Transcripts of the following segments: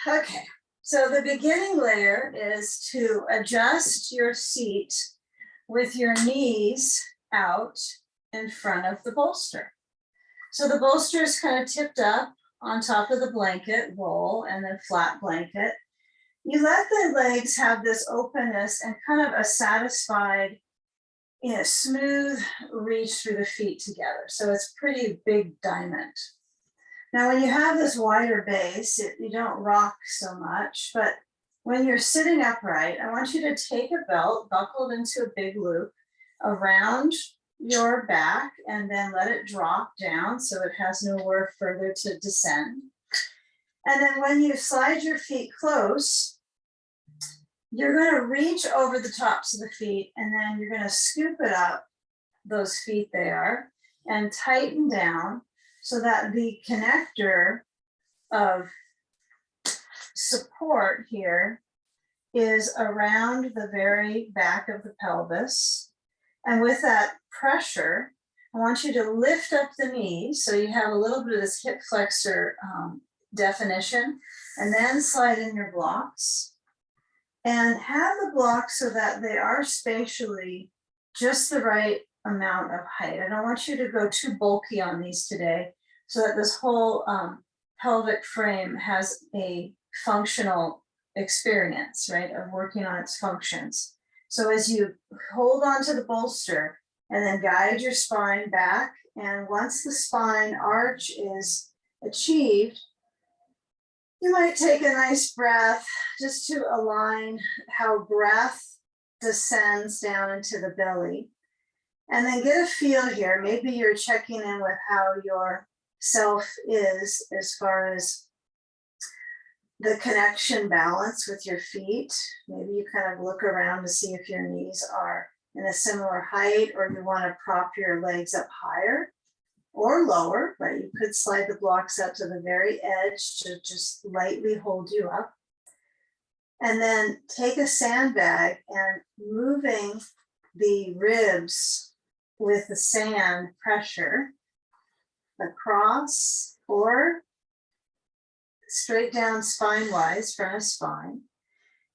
Okay, so the beginning layer is to adjust your seat with your knees out in front of the bolster. So the bolster is kind of tipped up on top of the blanket roll and then flat blanket. You let the legs have this openness and kind of a satisfied, smooth reach through the feet together. So it's pretty big diamond. Now, when you have this wider base, you don't rock so much, but when you're sitting upright, I want you to take a belt buckled into a big loop around your back and then let it drop down so it has nowhere further to descend. And then when you slide your feet close, you're going to reach over the tops of the feet and then you're going to scoop it up, those feet there, and tighten down so that the connector of support here is around the very back of the pelvis. And with that pressure, I want you to lift up the knees so you have a little bit of this hip flexor definition, and then slide in your blocks. And have the blocks so that they are spatially just the right amount of height. I don't want you to go too bulky on these today so that this whole pelvic frame has a functional experience, right, of working on its functions. So as you hold on to the bolster and then guide your spine back, and once the spine arch is achieved, you might take a nice breath just to align how breath descends down into the belly. And then get a feel here. Maybe you're checking in with how your self is as far as the connection balance with your feet. Maybe you kind of look around to see if your knees are in a similar height, or you want to prop your legs up higher or lower, right? You could slide the blocks out to the very edge to just lightly hold you up. And then take a sandbag and moving the ribs with the sand pressure across or straight down spine-wise, front of spine.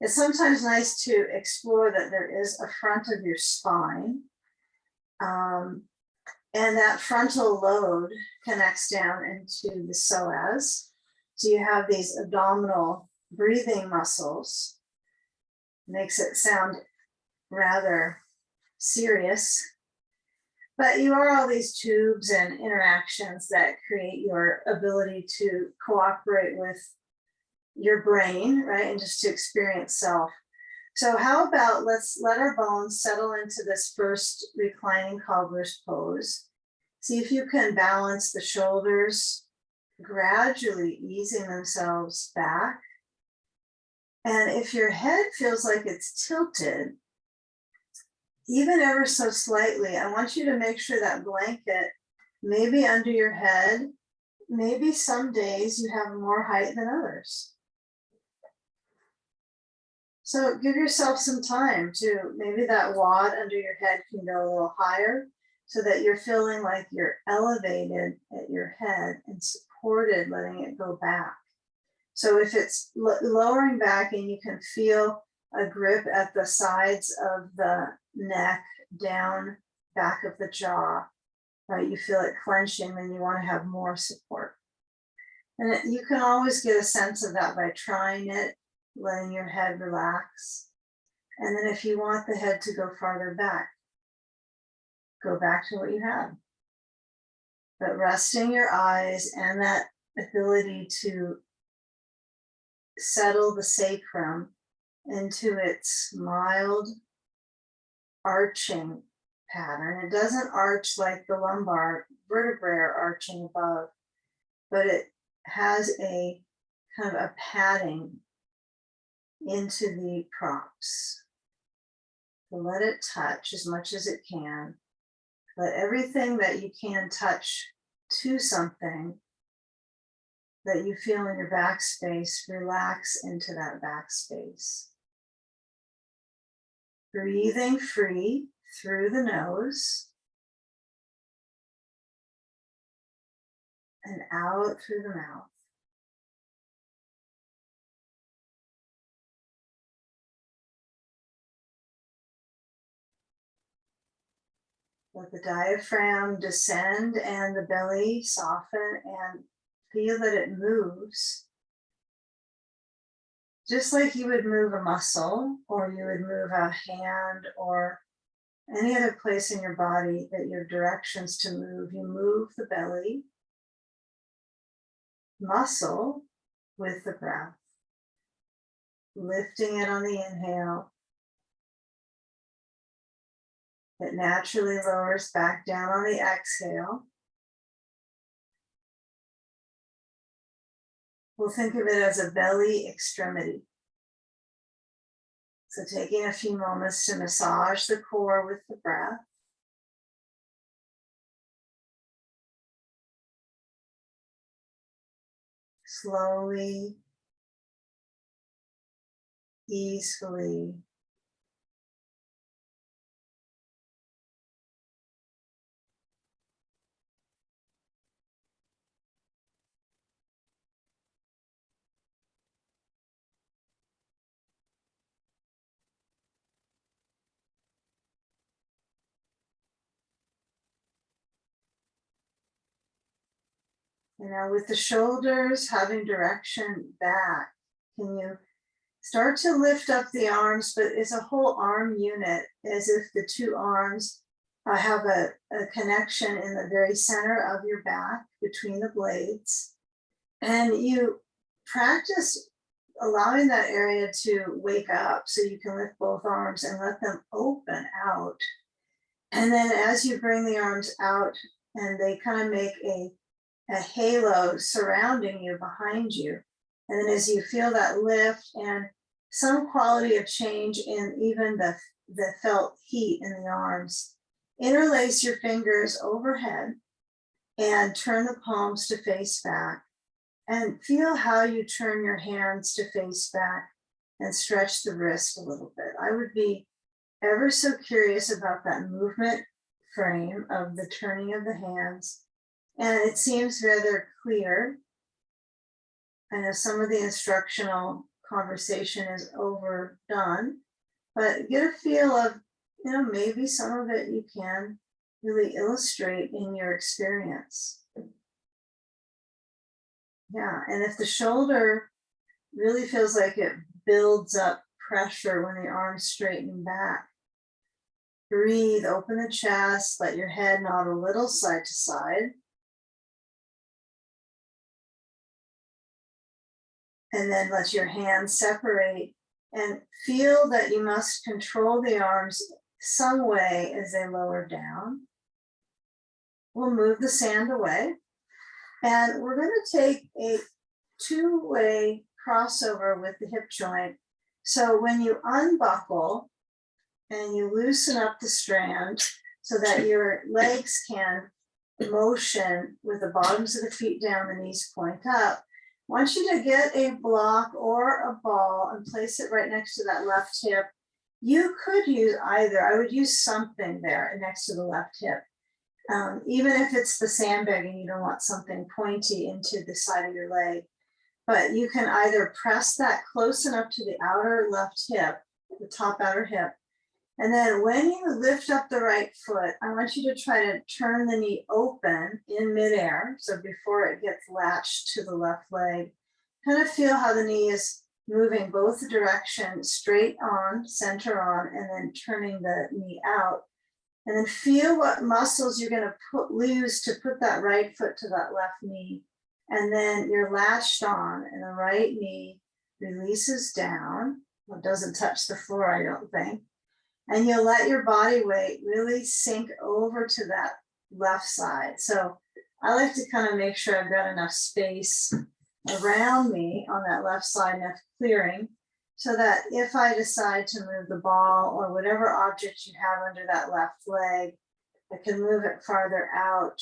It's sometimes nice to explore that there is a front of your spine. And that frontal lobe connects down into the psoas. So you have these abdominal breathing muscles. Makes it sound rather serious. But you are all these tubes and interactions that create your ability to cooperate with your brain, right? And just to experience self. So how about let's let our bones settle into this first reclining cobbler's pose. See if you can balance the shoulders, gradually easing themselves back. And if your head feels like it's tilted, even ever so slightly, I want you to make sure that blanket may be under your head. Maybe some days you have more height than others. So give yourself some time to, maybe that wad under your head can go a little higher so that you're feeling like you're elevated at your head and supported, letting it go back. So if it's lowering back and you can feel a grip at the sides of the neck, down back of the jaw, right? You feel it clenching, then you want to have more support. And you can always get a sense of that by trying it, letting your head relax. And then if you want the head to go farther back, go back to what you had. But resting your eyes and that ability to settle the sacrum into its mild arching pattern. It doesn't arch like the lumbar vertebrae are arching above, but it has a kind of a padding into the props. So let it touch as much as it can. Let everything that you can touch to something that you feel in your back space relax into that back space. Breathing free through the nose and out through the mouth. Let the diaphragm descend and the belly soften, and feel that it moves. Just like you would move a muscle, or you would move a hand, or any other place in your body that your directions to move. You move the belly muscle with the breath, lifting it on the inhale. It naturally lowers back down on the exhale. We'll think of it as a belly extremity. So taking a few moments to massage the core with the breath. Slowly, easily. And now with the shoulders having direction back, can you start to lift up the arms, but it's a whole arm unit, as if the two arms have a connection in the very center of your back between the blades. And you practice allowing that area to wake up so you can lift both arms and let them open out. And then as you bring the arms out and they kind of make a halo surrounding you, behind you. And then as you feel that lift and some quality of change in even the felt heat in the arms, interlace your fingers overhead and turn the palms to face back. And feel how you turn your hands to face back and stretch the wrist a little bit. I would be ever so curious about that movement frame of the turning of the hands. And it seems rather clear. I know some of the instructional conversation is overdone, but get a feel of, maybe some of it you can really illustrate in your experience. Yeah, and if the shoulder really feels like it builds up pressure when the arms straighten back, breathe, open the chest, let your head nod a little side to side. And then let your hands separate and feel that you must control the arms some way as they lower down. We'll move the sand away. And we're going to take a two-way crossover with the hip joint. So when you unbuckle and you loosen up the strand so that your legs can motion with the bottoms of the feet down, the knees point up, I want you to get a block or a ball and place it right next to that left hip. You could use either. I would use something there next to the left hip. Even if it's the sandbag and you don't want something pointy into the side of your leg. But you can either press that close enough to the outer left hip, the top outer hip. And then when you lift up the right foot, I want you to try to turn the knee open in midair. So before it gets latched to the left leg, kind of feel how the knee is moving both directions, straight on, center on, and then turning the knee out. And then feel what muscles you're going to lose to put that right foot to that left knee. And then you're latched on, and the right knee releases down. Well, it doesn't touch the floor, I don't think. And you'll let your body weight really sink over to that left side. So I like to kind of make sure I've got enough space around me on that left side, enough clearing, so that if I decide to move the ball or whatever object you have under that left leg, I can move it farther out.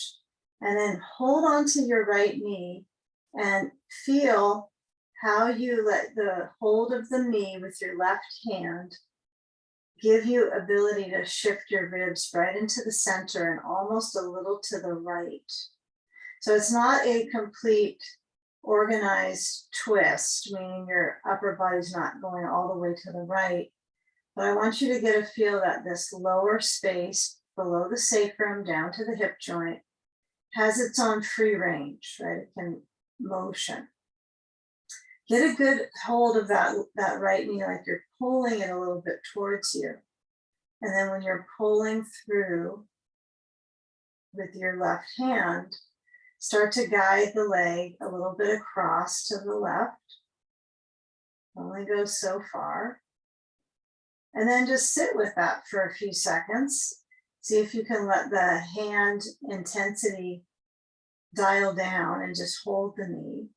And then hold on to your right knee and feel how you let the hold of the knee with your left hand give you ability to shift your ribs right into the center and almost a little to the right. So it's not a complete organized twist, meaning your upper body's not going all the way to the right. But I want you to get a feel that this lower space below the sacrum down to the hip joint, has its own free range, right? It can motion. Get a good hold of that right knee, like you're pulling it a little bit towards you. And then when you're pulling through with your left hand, start to guide the leg a little bit across to the left. Only go so far. And then just sit with that for a few seconds. See if you can let the hand intensity dial down and just hold the knee.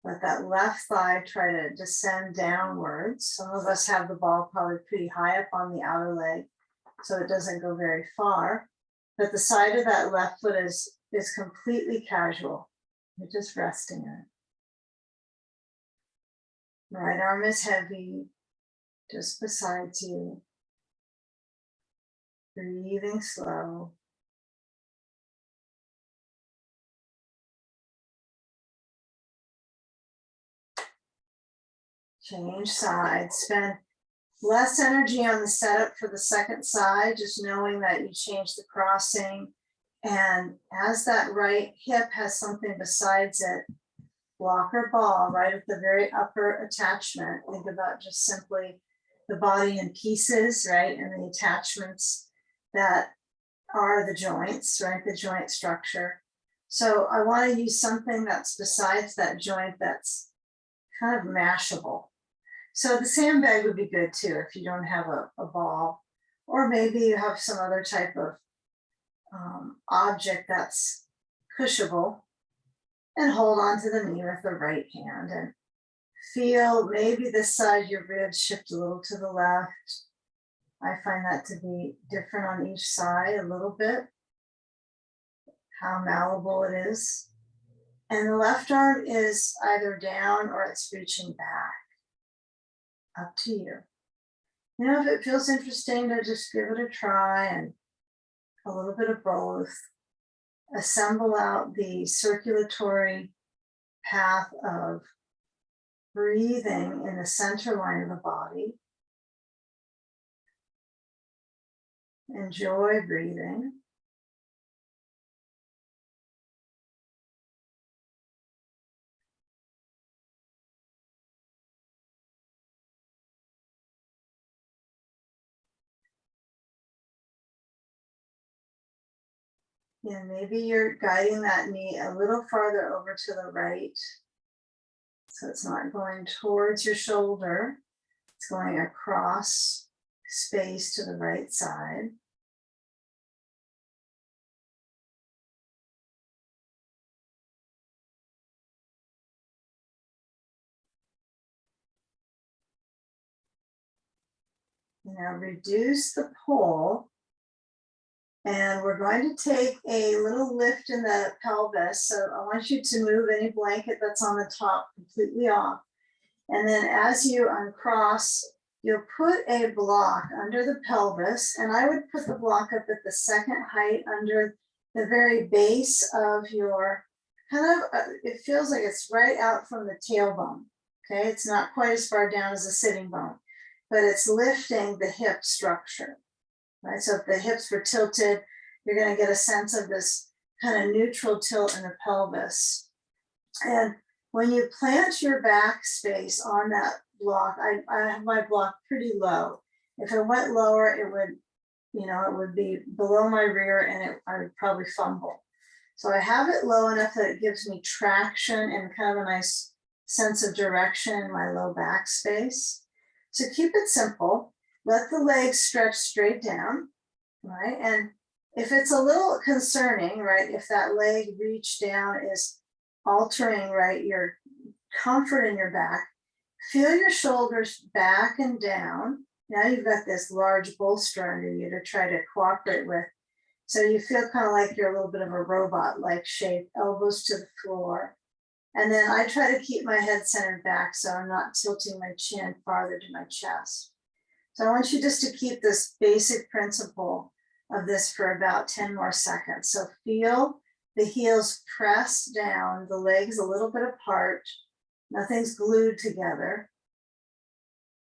Let that left thigh try to descend downwards. Some of us have the ball probably pretty high up on the outer leg, so it doesn't go very far. But the side of that left foot is completely casual. You're just resting in it. Right arm is heavy, just beside you. Breathing slow. Change sides. Spend less energy on the setup for the second side, just knowing that you change the crossing. And as that right hip has something besides it, block or ball right at the very upper attachment. Think about just simply the body in pieces, right? And the attachments that are the joints, right? The joint structure. So I want to use something that's besides that joint that's kind of mashable. So the sandbag would be good too if you don't have a ball, or maybe you have some other type of object that's pushable, and hold on to the knee with the right hand and feel maybe this side your ribs shift a little to the left. I find that to be different on each side a little bit, how malleable it is. And the left arm is either down or it's reaching back. Up to you. You know, if it feels interesting to just give it a try and a little bit of both. Assemble out the circulatory path of breathing in the center line of the body. Enjoy breathing. Yeah, maybe you're guiding that knee a little farther over to the right. So it's not going towards your shoulder. It's going across space to the right side. Now reduce the pull. And we're going to take a little lift in the pelvis. So I want you to move any blanket that's on the top completely off. And then as you uncross, you'll put a block under the pelvis. And I would put the block up at the second height under the very base of your it feels like it's right out from the tailbone. Okay, it's not quite as far down as the sitting bone, but it's lifting the hip structure. Right, so if the hips were tilted, you're going to get a sense of this kind of neutral tilt in the pelvis. And when you plant your back space on that block, I have my block pretty low. If it went lower, it would, it would be below my rear and I would probably fumble. So I have it low enough that it gives me traction and kind of a nice sense of direction in my low back space. So keep it simple. Let the legs stretch straight down, right? And if it's a little concerning, right, if that leg reach down is altering, right, your comfort in your back, feel your shoulders back and down. Now you've got this large bolster under you to try to cooperate with. So you feel kind of like you're a little bit of a robot-like shape, elbows to the floor. And then I try to keep my head centered back so I'm not tilting my chin farther to my chest. So I want you just to keep this basic principle of this for about 10 more seconds. So feel the heels press down, the legs a little bit apart. Nothing's glued together,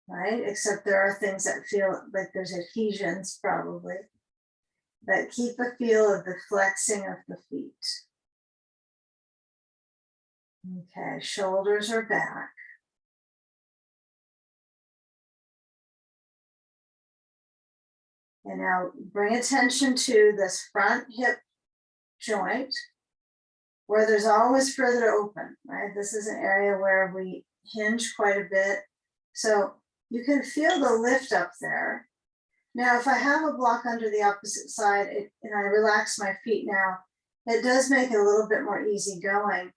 right? Except there are things that feel like there's adhesions probably. but keep a feel of the flexing of the feet. Okay, shoulders are back. And now bring attention to this front hip joint where there's always further open, right? This is an area where we hinge quite a bit. So you can feel the lift up there. Now, if I have a block under the opposite side and I relax my feet now, it does make it a little bit more easy going.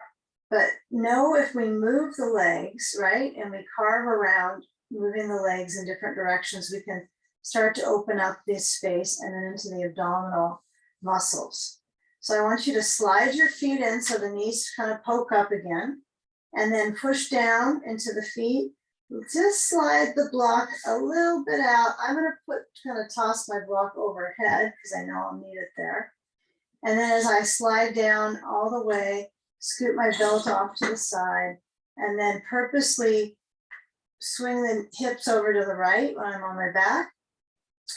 But know if we move the legs, right, and we carve around moving the legs in different directions, we can start to open up this space and then into the abdominal muscles. So I want you to slide your feet in so the knees kind of poke up again, and then push down into the feet. Just slide the block a little bit out. I'm going to kind of toss my block overhead because I know I'll need it there. And then as I slide down all the way, scoot my belt off to the side, and then purposely swing the hips over to the right when I'm on my back.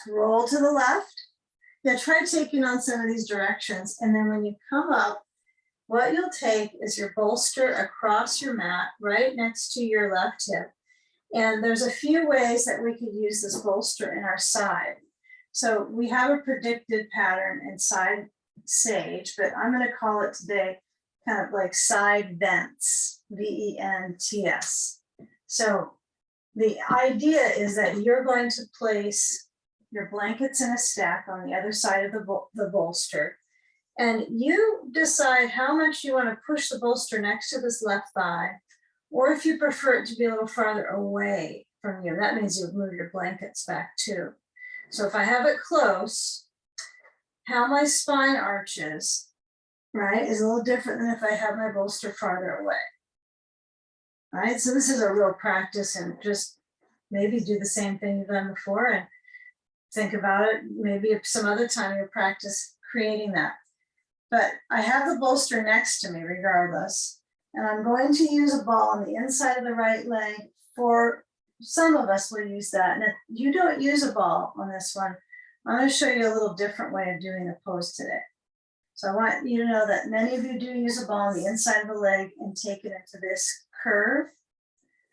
Roll to the left. Yeah, try taking on some of these directions. And then when you come up, what you'll take is your bolster across your mat right next to your left hip. And there's a few ways that we could use this bolster in our side. So we have a predicted pattern in side sage, but I'm going to call it today kind of like side vents, V-E-N-T-S. So the idea is that you're going to place your blankets in a stack on the other side of the bolster. And you decide how much you want to push the bolster next to this left thigh, or if you prefer it to be a little farther away from you, that means you move your blankets back too. So if I have it close, how my spine arches, right, is a little different than if I have my bolster farther away. All right, so this is a real practice, and just maybe do the same thing you've done before and think about it. Maybe some other time you'll practice creating that. But I have the bolster next to me regardless, and I'm going to use a ball on the inside of the right leg. For some of us will use that, and if you don't use a ball on this one, I'm going to show you a little different way of doing the pose today. So I want you to know that many of you do use a ball on the inside of the leg and take it into this curve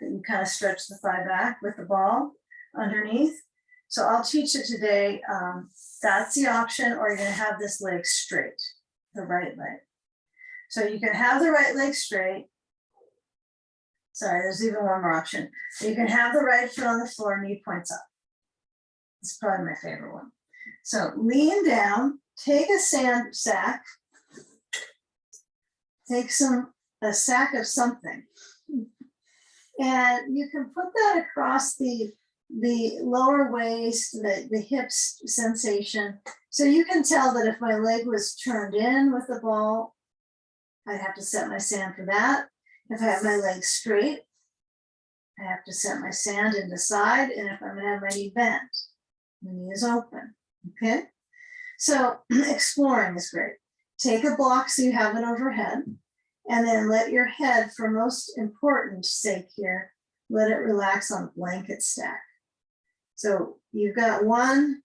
that you kind of stretch the thigh back with the ball underneath. So I'll teach it today. That's the option, or you're going to have this leg straight, the right leg. So you can have the right leg straight. Sorry, there's even one more option. You can have the right foot on the floor, knee points up. It's probably my favorite one. So lean down, take a sand sack, take a sack of something, and you can put that across the lower waist, the hips sensation. So you can tell that if my leg was turned in with the ball, I'd have to set my sand for that. If I have my leg straight, I have to set my sand into side. And if I'm gonna have my knee bent, the knee is open, okay? So exploring is great. Take a block so you have it overhead, and then let your head, for most important sake here, let it relax on a blanket stack. So you've got one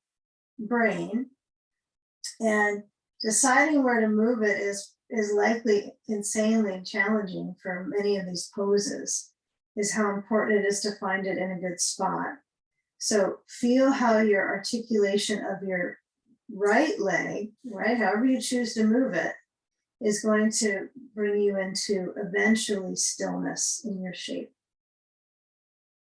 brain, and deciding where to move it is likely insanely challenging for many of these poses, is how important it is to find it in a good spot. So feel how your articulation of your right leg, right, however you choose to move it, is going to bring you into eventually stillness in your shape.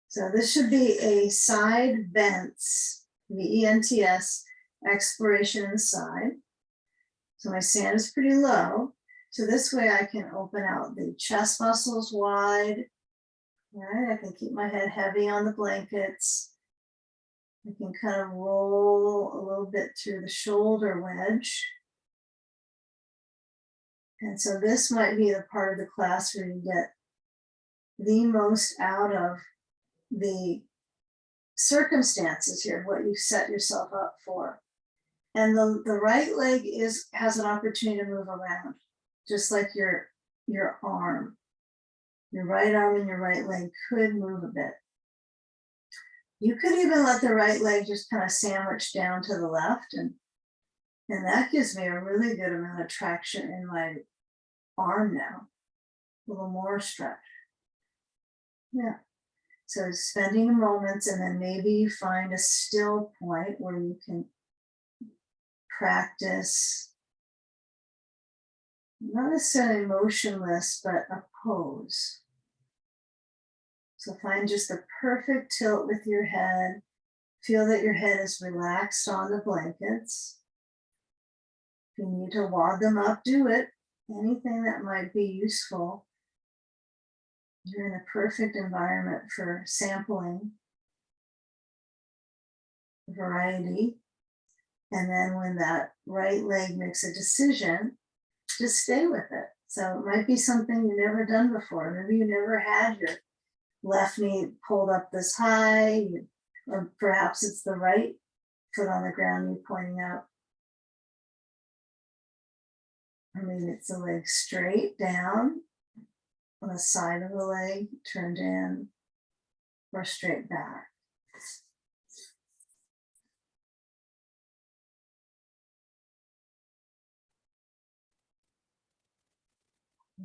So this should be a side vents, V-E-N-T-S, exploration inside. So my sand is pretty low. So this way I can open out the chest muscles wide. Right, I can keep my head heavy on the blankets. I can kind of roll a little bit through the shoulder wedge. And so this might be the part of the class where you get the most out of the circumstances here, what you set yourself up for. And the right leg has an opportunity to move around, just like your arm. Your right arm and your right leg could move a bit. You could even let the right leg just kind of sandwich down to the left, and And that gives me a really good amount of traction in my arm now, a little more stretch. Yeah. So spending moments, and then maybe you find a still point where you can practice, not necessarily motionless, but a pose. So find just the perfect tilt with your head. Feel that your head is relaxed on the blankets. If you need to wad them up, do it. Anything that might be useful. You're in a perfect environment for sampling variety. And then when that right leg makes a decision, just stay with it. So it might be something you've never done before. Maybe you never had your left knee pulled up this high, or perhaps it's the right foot on the ground you're pointing out. I mean, it's the leg straight down on the side of the leg, turned in, or straight back.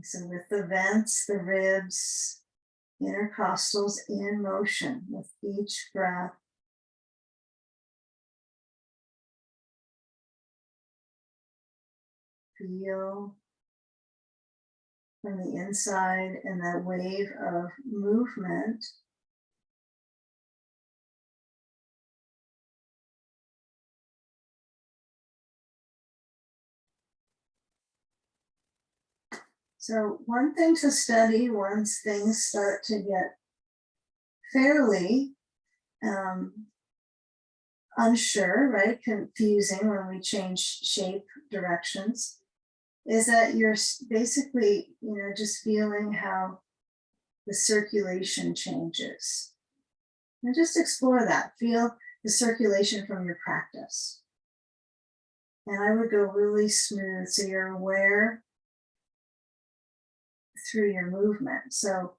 So with the vents, the ribs, intercostals in motion with each breath. Feel from the inside and that wave of movement. So one thing to study once things start to get fairly unsure, right? Confusing when we change shape directions, is that you're basically, just feeling how the circulation changes. And just explore that. Feel the circulation from your practice. And I would go really smooth so you're aware through your movement. So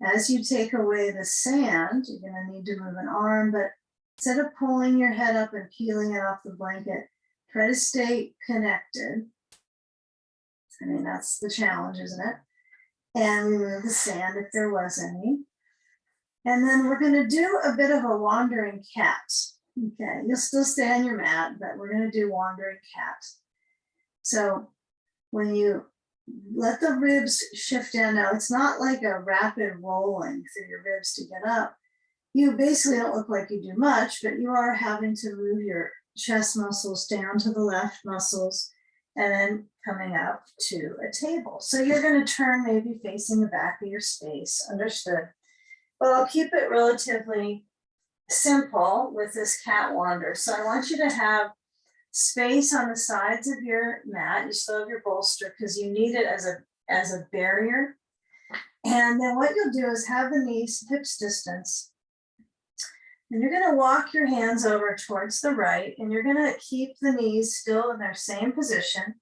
as you take away the sand, you're going to need to move an arm, but instead of pulling your head up and peeling it off the blanket, try to stay connected. I mean, that's the challenge, isn't it? And remove the sand if there was any. And then we're going to do a bit of a wandering cat. Okay, you'll still stay on your mat, but we're going to do wandering cat. So when you let the ribs shift down, now it's not like a rapid rolling through your ribs to get up. You basically don't look like you do much, but you are having to move your chest muscles down to the left muscles and then coming up to a table. So you're going to turn maybe facing the back of your space, understood. But I'll keep it relatively simple with this cat wander. So I want you to have space on the sides of your mat. You still have your bolster because you need it as a barrier. And then what you'll do is have the knees hips distance. And you're going to walk your hands over towards the right, and you're going to keep the knees still in their same position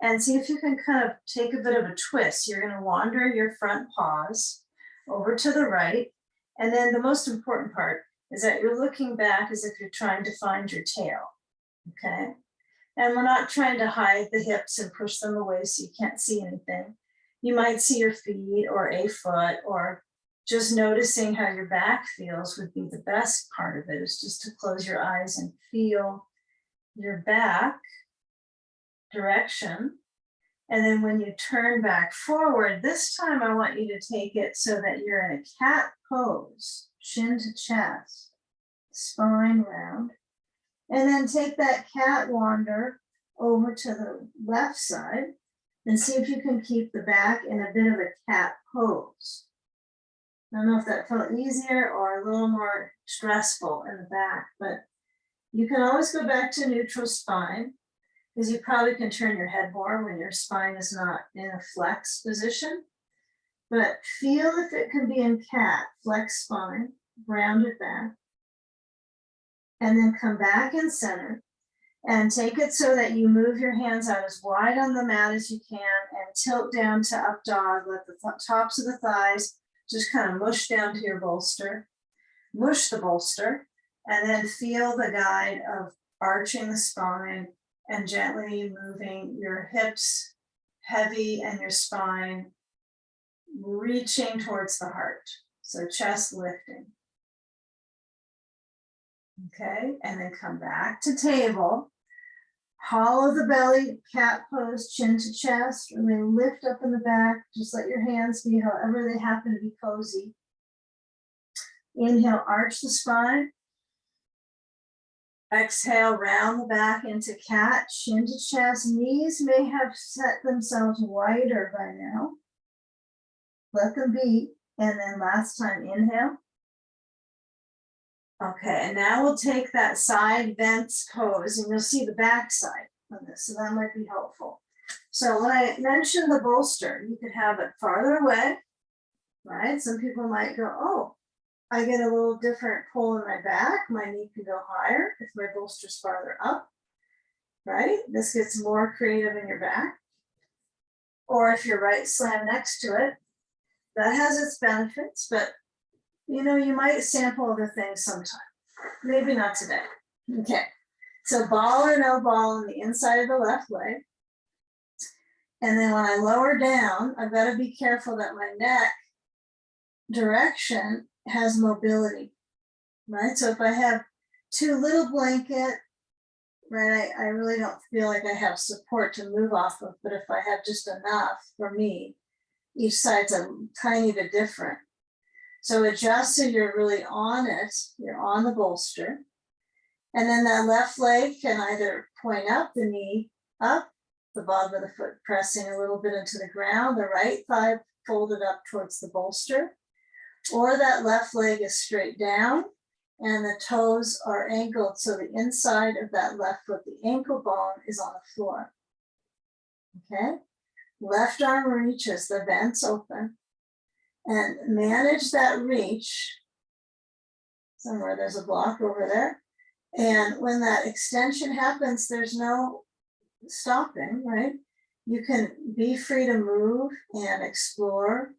and see if you can kind of take a bit of a twist. You're going to wander your front paws over to the right. And then the most important part is that you're looking back as if you're trying to find your tail. Okay. And we're not trying to hide the hips and push them away so you can't see anything. You might see your feet or a foot, or just noticing how your back feels would be the best part of it, is just to close your eyes and feel your back direction. And then when you turn back forward, this time I want you to take it so that you're in a cat pose, chin to chest, spine round. And then take that cat wander over to the left side and see if you can keep the back in a bit of a cat pose. I don't know if that felt easier or a little more stressful in the back, but you can always go back to neutral spine, because you probably can turn your head more when your spine is not in a flex position. But feel if it can be in cat, flex spine, rounded back. And then come back in center and take it so that you move your hands out as wide on the mat as you can and tilt down to up dog. Let the tops of the thighs just kind of mush down to your bolster, mush the bolster, and then feel the guide of arching the spine, and gently moving your hips heavy and your spine reaching towards the heart. So chest lifting. Okay, and then come back to table. Hollow the belly, cat pose, chin to chest, and then lift up in the back. Just let your hands be however they happen to be cozy. Inhale, arch the spine. Exhale, round the back into cat, chin to chest. Knees may have set themselves wider by now. Let them be. And then last time, inhale. Okay, and now we'll take that side vents pose, and you'll see the back side on this, so that might be helpful. So when I mentioned the bolster, you could have it farther away, right? Some people might go, oh, I get a little different pull in my back. My knee can go higher if my bolster's farther up, right? This gets more creative in your back. Or if you're right slam next to it, that has its benefits, but you know, you might sample other things sometime. Maybe not today. Okay, so ball or no ball on the inside of the left leg. And then when I lower down, I've got to be careful that my neck direction has mobility, right? So if I have too little blanket, right, I really don't feel like I have support to move off of, but if I have just enough for me, each side's a tiny bit different. So adjust so you're really on it, you're on the bolster. And then that left leg can either point up, the knee up, the bottom of the foot pressing a little bit into the ground, the right thigh folded up towards the bolster, or that left leg is straight down and the toes are angled so the inside of that left foot, the ankle bone, is on the floor. Okay, left arm reaches, the vents open. And manage that reach. Somewhere there's a block over there. And when that extension happens, there's no stopping, right? You can be free to move and explore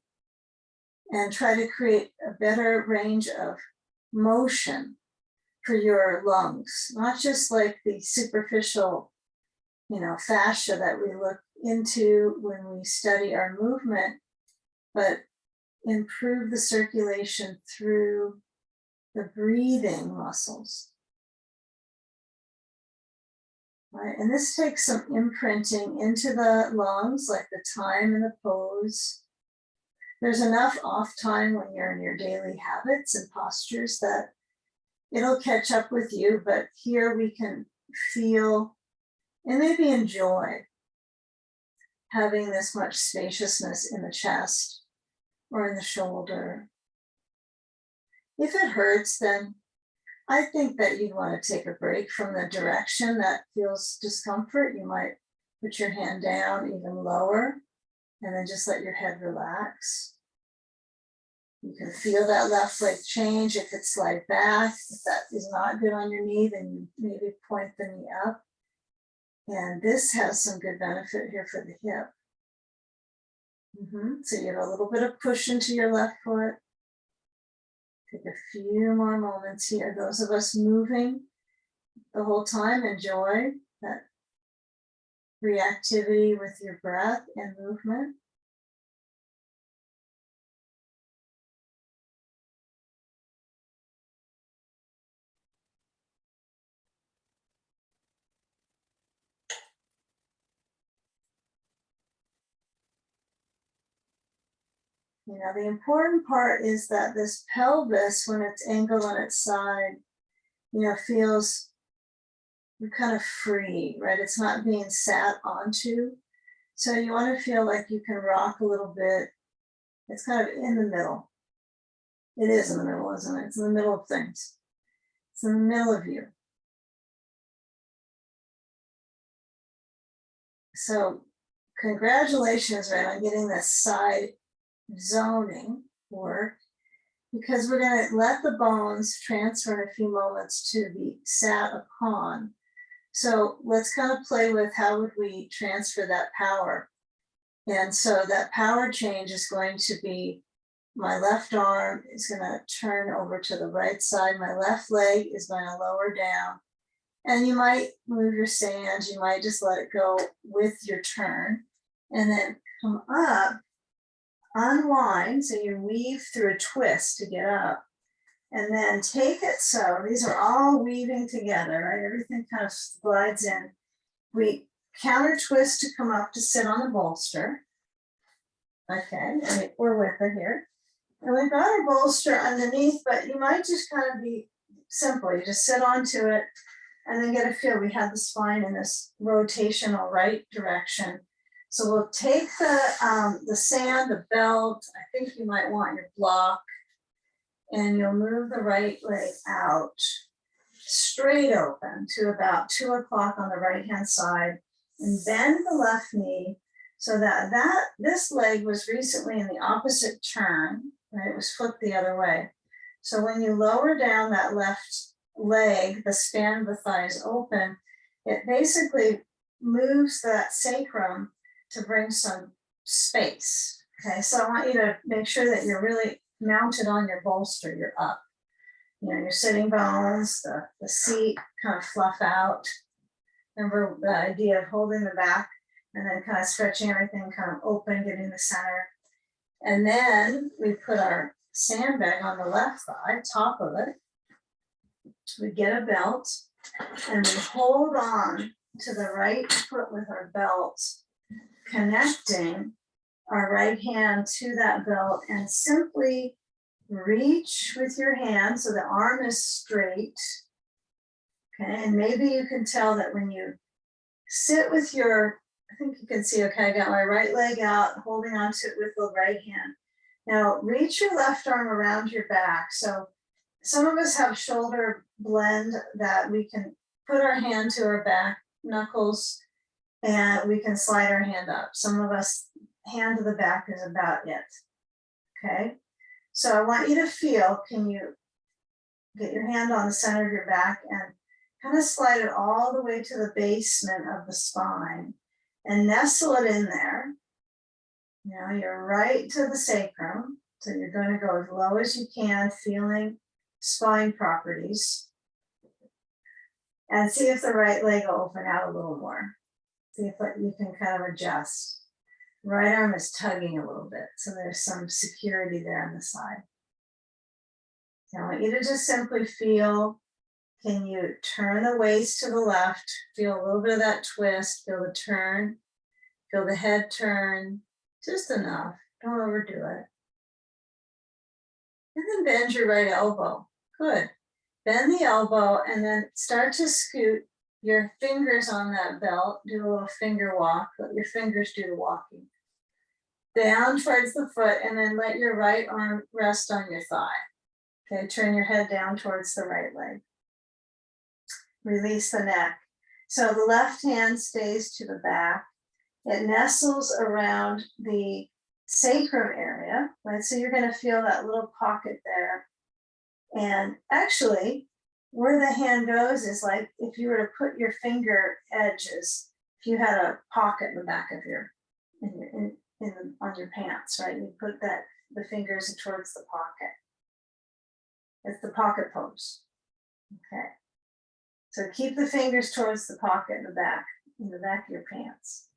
and try to create a better range of motion for your lungs, not just like the superficial, you know, fascia that we look into when we study our movement, but improve the circulation through the breathing muscles. Right, and this takes some imprinting into the lungs, like the time and the pose. There's enough off time when you're in your daily habits and postures that it'll catch up with you, but here we can feel and maybe enjoy having this much spaciousness in the chest or in the shoulder. If it hurts, then I think that you'd want to take a break from the direction that feels discomfort. You might put your hand down even lower and then just let your head relax. You can feel that left leg change. If it slide back, if that is not good on your knee, then you maybe point the knee up. And this has some good benefit here for the hip. So you have a little bit of push into your left foot. Take a few more moments here. Those of us moving the whole time, enjoy that reactivity with your breath and movement. You know, the important part is that this pelvis, when it's angled on its side, you know, feels kind of free, right? It's not being sat onto. So you want to feel like you can rock a little bit. It's kind of in the middle. It is in the middle, isn't it? It's in the middle of things. It's in the middle of you. So congratulations, right, on getting this side zoning work, because we're going to let the bones transfer in a few moments to be sat upon. So let's kind of play with how would we transfer that power. And so that power change is going to be my left arm is going to turn over to the right side. My left leg is going to lower down And you might move your sand, you might just let it go with your turn, and then come up, unwind, so you weave through a twist to get up, and then take it so, these are all weaving together, right? Everything kind of glides in. We counter twist to come up to sit on the bolster. Okay, and we're with it here. And we've got our bolster underneath, but you might just kind of be simple. You just sit onto it and then get a feel. We have the spine in this rotational right direction. So we'll take the sand, the belt. I think you might want your block, and you'll move the right leg out, straight open to about 2 o'clock on the right-hand side, and bend the left knee so that this leg was recently in the opposite turn, and it was flipped the other way. So when you lower down that left leg, the span of the thigh is open, it basically moves that sacrum to bring some space. Okay, so I want you to make sure that you're really mounted on your bolster, you're up. You know, your sitting bones, the seat kind of fluff out. Remember the idea of holding the back and then kind of stretching everything kind of open, getting the center. And then we put our sandbag on the left thigh, top of it. We get a belt and we hold on to the right foot with our belt, connecting our right hand to that belt, and simply reach with your hand so the arm is straight. Okay, and maybe you can tell that when you sit with your, I think you can see, okay, I got my right leg out, holding onto it with the right hand. Now reach your left arm around your back. So some of us have shoulder blend that we can put our hand to our back knuckles and we can slide our hand up. Some of us, hand to the back is about it. Okay, so I want you to feel, can you get your hand on the center of your back and kind of slide it all the way to the basement of the spine and nestle it in there. Now you're right to the sacrum. So you're going to go as low as you can, feeling spine properties. And see if the right leg will open out a little more. See if you can kind of adjust. Right arm is tugging a little bit, so there's some security there on the side. So I want you to just simply feel, can you turn the waist to the left, feel a little bit of that twist, feel the turn, feel the head turn, just enough, don't overdo it. And then bend your right elbow, good. Bend the elbow and then start to scoot your fingers on that belt, do a little finger walk, let your fingers do the walking. Down towards the foot and then let your right arm rest on your thigh. Okay, turn your head down towards the right leg. Release the neck. So the left hand stays to the back. It nestles around the sacrum area, right? So you're going to feel that little pocket there. And actually, where the hand goes is like if you were to put your finger edges, if you had a pocket in the back of your, on your pants, right? You put the fingers towards the pocket. It's the pocket pose. Okay. So keep the fingers towards the pocket in the back of your pants.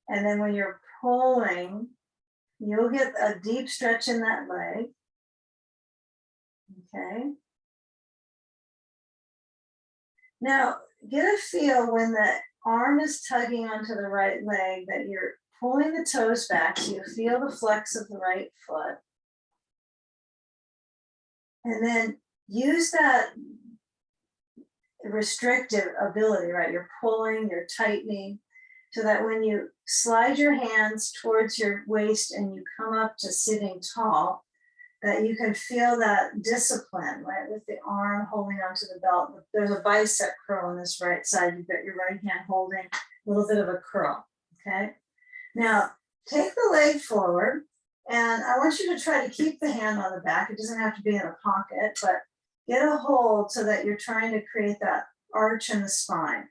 And then when you're pulling, you'll get a deep stretch in that leg. Okay. Now get a feel when the arm is tugging onto the right leg that you're pulling the toes back so you feel the flex of the right foot. And then use that restrictive ability, right? You're pulling, you're tightening, so that when you slide your hands towards your waist and you come up to sitting tall, that you can feel that discipline, right? With the arm holding onto the belt. There's a bicep curl on this right side. You've got your right hand holding a little bit of a curl, okay? Now, take the leg forward, and I want you to try to keep the hand on the back. It doesn't have to be in a pocket, but get a hold so that you're trying to create that arch in the spine.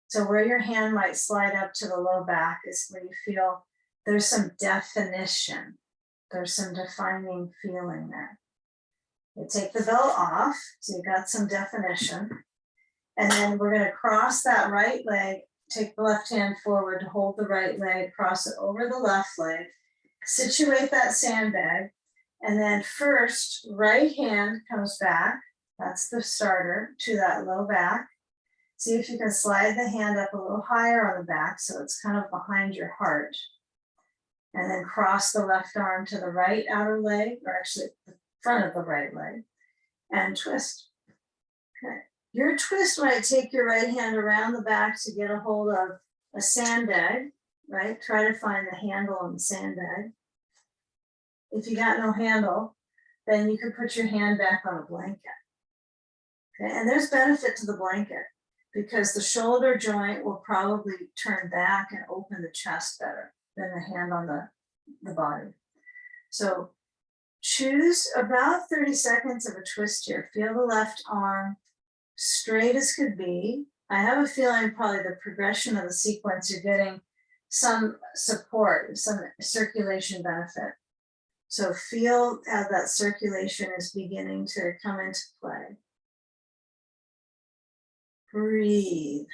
So where your hand might slide up to the low back is where you feel there's some definition. There's some defining feeling there. You take the belt off, so you got some definition. And then we're gonna cross that right leg, take the left hand forward to hold the right leg, cross it over the left leg, situate that sandbag, and then first, right hand comes back, that's the starter, to that low back. See if you can slide the hand up a little higher on the back so it's kind of behind your heart. And then cross the left arm to the right outer leg, or actually the front of the right leg, and twist. Okay. Your twist might take your right hand around the back to get a hold of a sandbag, right? Try to find the handle on the sandbag. If you got no handle, then you can put your hand back on a blanket. Okay, and there's benefit to the blanket because the shoulder joint will probably turn back and open the chest better than the hand on the body. So choose about 30 seconds of a twist here. Feel the left arm straight as could be. I have a feeling probably the progression of the sequence, you're getting some support, some circulation benefit. So feel how that circulation is beginning to come into play. Breathe.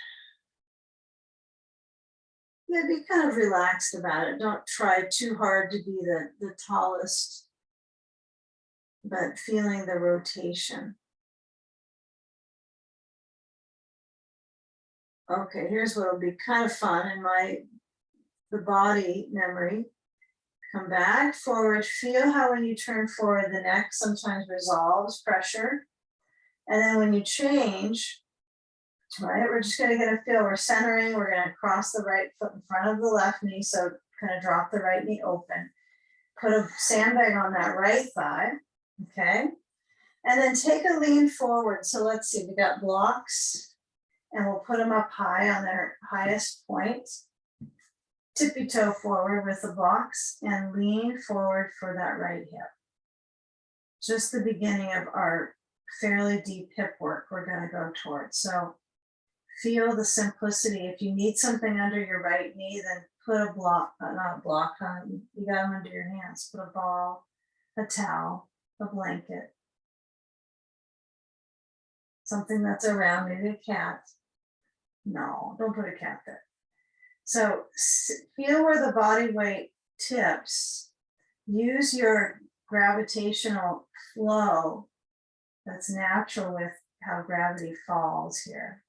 Yeah, be kind of relaxed about it. Don't try too hard to be the tallest, but feeling the rotation. Okay, here's what will be kind of fun in the body memory. Come back forward, feel how when you turn forward, the neck sometimes resolves pressure. And then when you change, right, we're just gonna get a feel, we're centering, we're gonna cross the right foot in front of the left knee, so kind of drop the right knee open. Put a sandbag on that right thigh, okay? And then take a lean forward. So let's see, we got blocks, and we'll put them up high on their highest point. Tippy toe forward with the blocks and lean forward for that right hip. Just the beginning of our fairly deep hip work we're going to go towards. So feel the simplicity. If you need something under your right knee, then put a block, not a block on, you got them under your hands. Put a ball, a towel, a blanket, something that's around, maybe a cat. No, don't put a cat there. So feel where the body weight tips. Use your gravitational flow that's natural with how gravity falls here.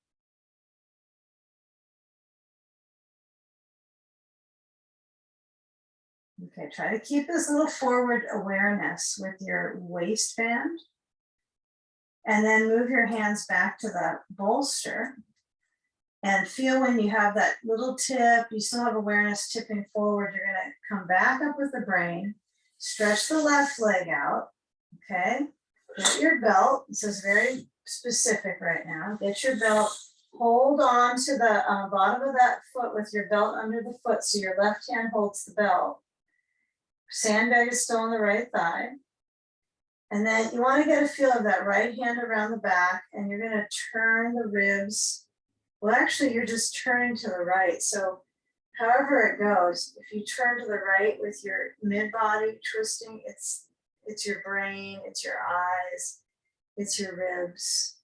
Okay, try to keep this little forward awareness with your waistband. And then move your hands back to the bolster. And feel when you have that little tip, you still have awareness tipping forward, you're gonna come back up with the brain, stretch the left leg out, okay? Get your belt, this is very specific right now. Get your belt, hold on to the bottom of that foot with your belt under the foot so your left hand holds the belt. Sandbag is still on the right thigh. And then you wanna get a feel of that right hand around the back and you're gonna turn the ribs. Well, actually, you're just turning to the right. So however it goes, if you turn to the right with your mid-body twisting, it's your brain, it's your eyes, it's your ribs.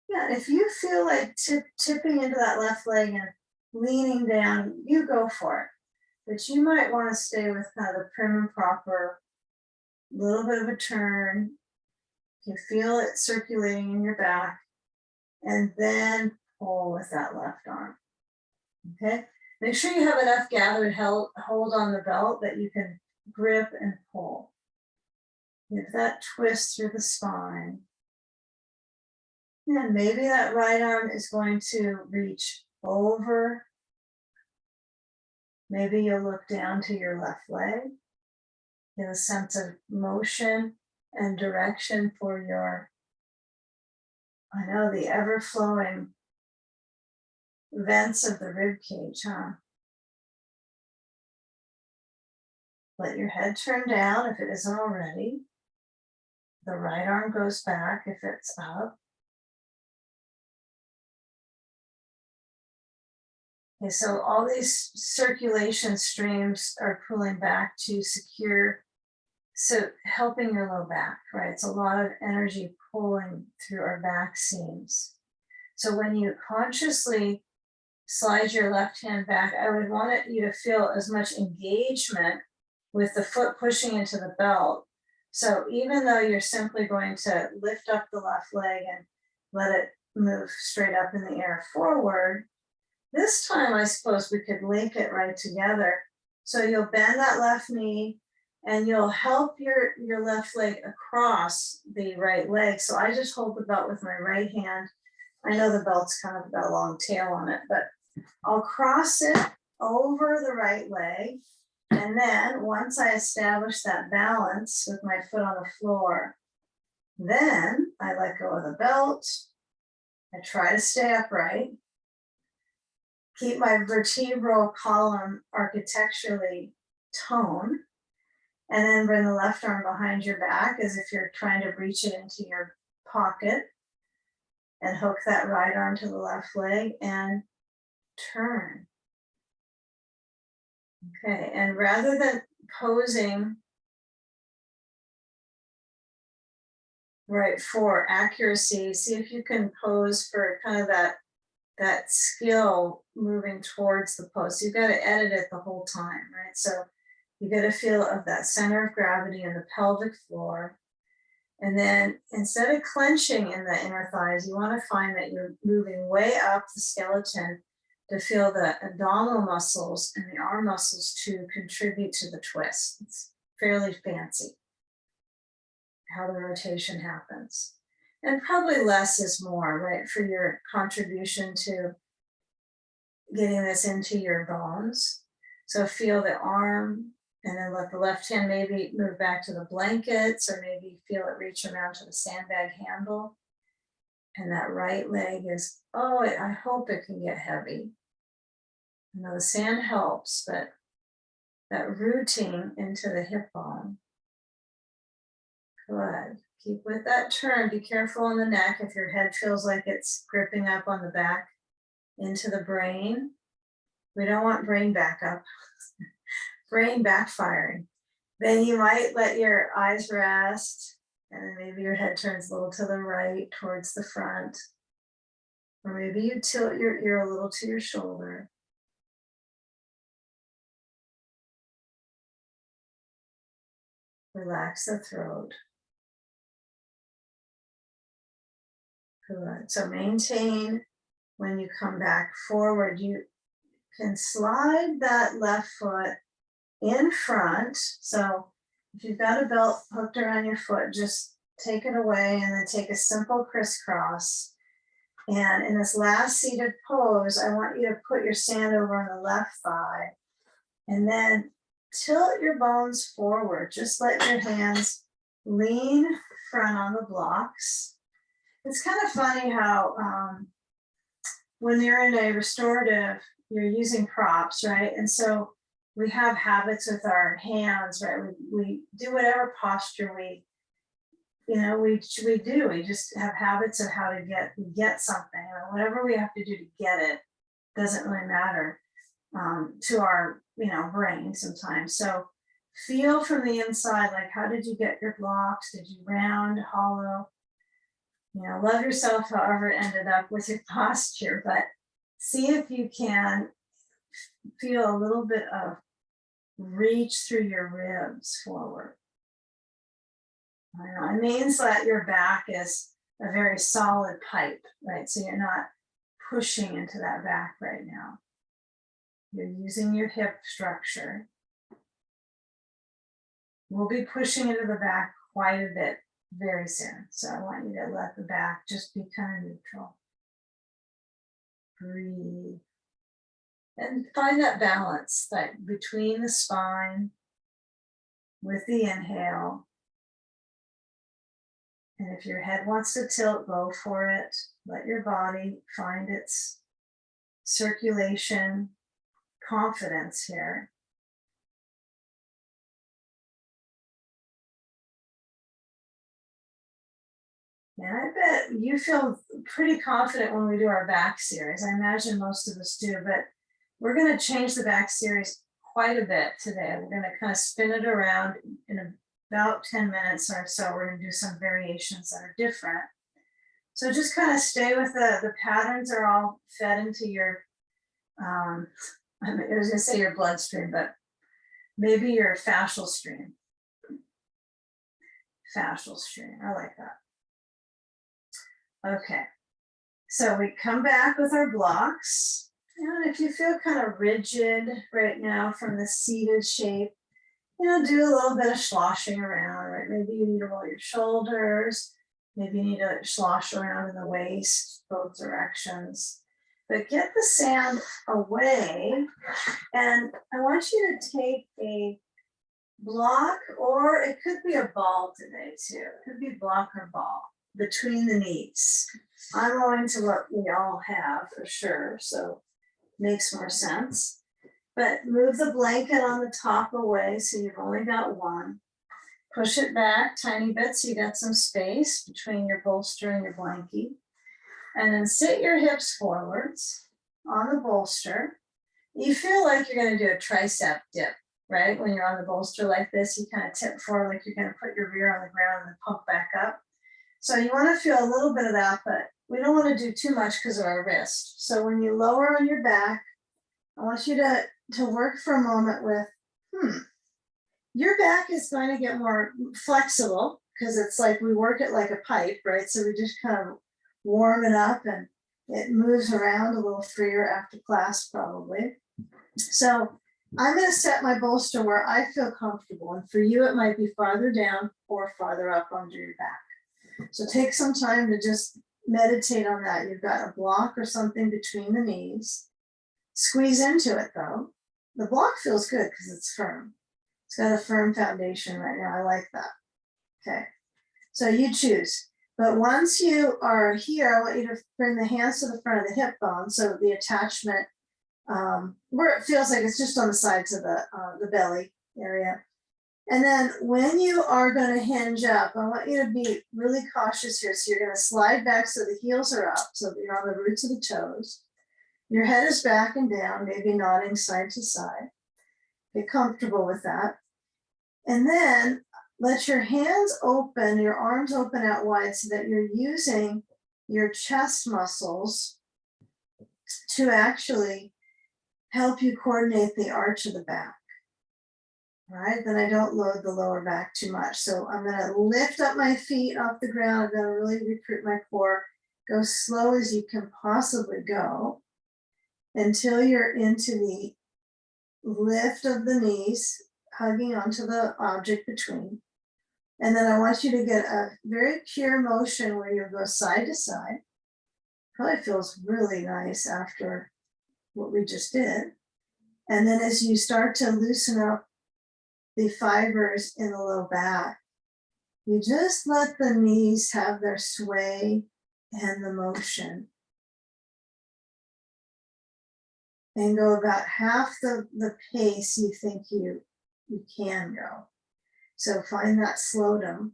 Yeah, if you feel like tipping into that left leg and leaning down, you go for it. But you might want to stay with kind of the prim and proper, little bit of a turn. You feel it circulating in your back, and then pull with that left arm, okay? Make sure you have enough gathered hold on the belt that you can grip and pull. Give that twist through the spine. And maybe that right arm is going to reach over. Maybe you'll look down to your left leg. Get a sense of motion and direction for your, I know, the ever-flowing vents of the rib cage, huh? Let your head turn down if it isn't already. The right arm goes back if it's up. Okay, so all these circulation streams are pulling back to secure, so helping your low back, right? It's a lot of energy pulling through our back seams. So when you consciously slide your left hand back, I would want you to feel as much engagement with the foot pushing into the belt. So even though you're simply going to lift up the left leg and let it move straight up in the air forward, this time I suppose we could link it right together. So you'll bend that left knee and you'll help your left leg across the right leg. So I just hold the belt with my right hand. I know the belt's kind of got a long tail on it, but I'll cross it over the right leg. And then once I establish that balance with my foot on the floor, then I let go of the belt. I try to stay upright. Keep my vertebral column architecturally toned. And then bring the left arm behind your back as if you're trying to reach it into your pocket. And hook that right arm to the left leg and turn. Okay, and rather than posing right for accuracy, see if you can pose for kind of that skill moving towards the pose. So you've got to edit it the whole time, right? So you get a feel of that center of gravity in the pelvic floor. And then instead of clenching in the inner thighs, you want to find that you're moving way up the skeleton to feel the abdominal muscles and the arm muscles to contribute to the twist. It's fairly fancy how the rotation happens. And probably less is more, right, for your contribution to getting this into your bones. So feel the arm, and then let the left hand maybe move back to the blankets, or maybe feel it reach around to the sandbag handle. And that right leg is, I hope it can get heavy. You know, the sand helps, but that rooting into the hip bone. Good. Keep with that turn. Be careful on the neck if your head feels like it's gripping up on the back into the brain. We don't want brain backup. Brain backfiring. Then you might let your eyes rest, and then maybe your head turns a little to the right towards the front. Or maybe you tilt your ear a little to your shoulder. Relax the throat. Good. So maintain when you come back forward. You can slide that left foot in front. So if you've got a belt hooked around your foot, just take it away and then take a simple crisscross. And in this last seated pose, I want you to put your sand over on the left thigh and then tilt your bones forward. Just let your hands lean front on the blocks. It's kind of funny how when you're in a restorative, you're using props, right? And so we have habits with our hands, right? We do whatever posture we do. We just have habits of how to get something. Whatever we have to do to get it doesn't really matter to our brain sometimes. So feel from the inside, like, how did you get your blocks? Did you round, hollow? Love yourself however it ended up with your posture, but see if you can feel a little bit of reach through your ribs forward. It means that your back is a very solid pipe, right? So you're not pushing into that back right now. You're using your hip structure. We'll be pushing into the back quite a bit very soon. So I want you to let the back just be kind of neutral. Breathe. And find that balance between the spine with the inhale. And if your head wants to tilt, go for it. Let your body find its circulation confidence here. And I bet you feel pretty confident when we do our back series. I imagine most of us do, but we're going to change the back series quite a bit today. We're going to kind of spin it around in about 10 minutes or so. We're going to do some variations that are different. So just kind of stay with the patterns are all fed into your, I was gonna say your bloodstream, but maybe your fascial stream. Fascial stream, I like that. Okay, so we come back with our blocks. And if you feel kind of rigid right now from the seated shape, do a little bit of sloshing around, right? Maybe you need to roll your shoulders. Maybe you need to slosh around in the waist, both directions. But get the sand away. And I want you to take a block, or it could be a ball today too. It could be block or ball between the knees. I'm going to what we all have for sure, so makes more sense. But move the blanket on the top away so you've only got one. Push it back tiny bit so you got some space between your bolster and your blankie. And then sit your hips forwards on the bolster. You feel like you're going to do a tricep dip, right? When you're on the bolster like this, you kind of tip forward like you're going to put your rear on the ground and then pump back up. So you want to feel a little bit of that, but we don't want to do too much because of our wrist. So when you lower on your back, I want you to work for a moment with, your back is going to get more flexible because it's like we work it like a pipe, right? So we just kind of warm it up and it moves around a little freer after class probably. So I'm going to set my bolster where I feel comfortable. And for you, it might be farther down or farther up under your back. So take some time to just meditate on that. You've got a block or something between the knees. Squeeze into it though. The block feels good because it's firm. It's got a firm foundation right now. I like that. Okay, so you choose. But once you are here, I want you to bring the hands to the front of the hip bone so the attachment, where it feels like it's just on the sides of the belly area. And then when you are going to hinge up, I want you to be really cautious here. So you're going to slide back so the heels are up, so that you're on the roots of the toes. Your head is back and down, maybe nodding side to side. Get comfortable with that. And then let your hands open, your arms open out wide so that you're using your chest muscles to actually help you coordinate the arch of the back. All right, then I don't load the lower back too much. So I'm going to lift up my feet off the ground. I'm going to really recruit my core. Go slow as you can possibly go until you're into the lift of the knees, hugging onto the object between. And then I want you to get a very pure motion where you go side to side. Probably feels really nice after what we just did. And then as you start to loosen up the fibers in the low back, you just let the knees have their sway and the motion. And go about half the pace you think you can go. So find that slowdom.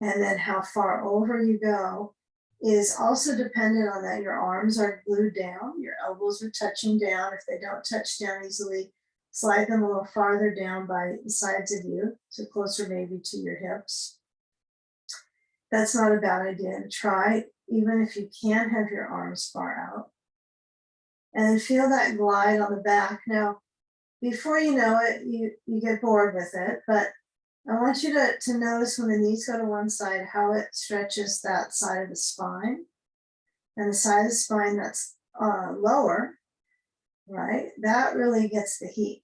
And then how far over you go is also dependent on that your arms are glued down, your elbows are touching down. If they don't touch down easily, slide them a little farther down by the sides of you, so closer maybe to your hips. That's not a bad idea to try, even if you can't have your arms far out. And then feel that glide on the back. Now, before you know it, you get bored with it, but I want you to notice when the knees go to one side, how it stretches that side of the spine. And the side of the spine that's lower, right? That really gets the heat.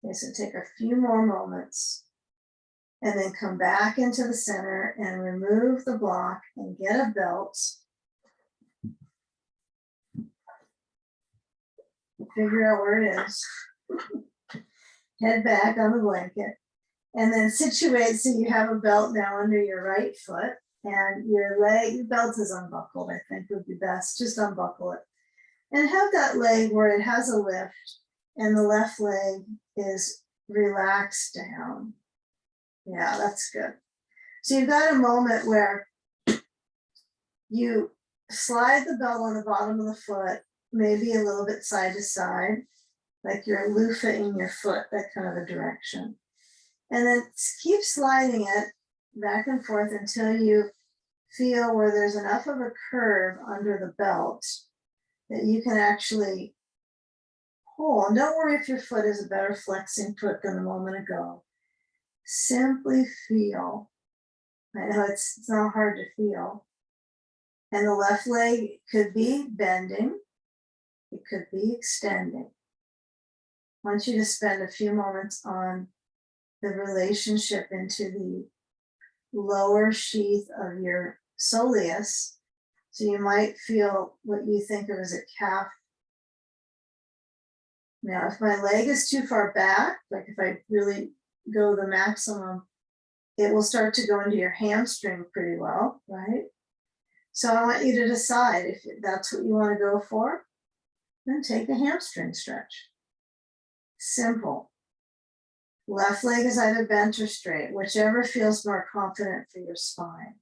Okay, so take a few more moments and then come back into the center and remove the block and get a belt. Figure out where it is. Head back on the blanket. And then situate so you have a belt now under your right foot. And your belt is unbuckled, I think would be best. Just unbuckle it. And have that leg where it has a lift and the left leg is relaxed down. Yeah, that's good. So you've got a moment where you slide the belt on the bottom of the foot, maybe a little bit side to side, like you're loofahing your foot, that kind of a direction. And then keep sliding it back and forth until you feel where there's enough of a curve under the belt that you can actually pull. And don't worry if your foot is a better flexing foot than a moment ago. Simply feel. I know it's not hard to feel. And the left leg could be bending. It could be extending. I want you to spend a few moments on the relationship into the lower sheath of your soleus. So you might feel what you think of as a calf. Now, if my leg is too far back, like if I really go the maximum, it will start to go into your hamstring pretty well, right? So I want you to decide if that's what you want to go for, then take a hamstring stretch. Simple. Left leg is either bent or straight, whichever feels more confident for your spine.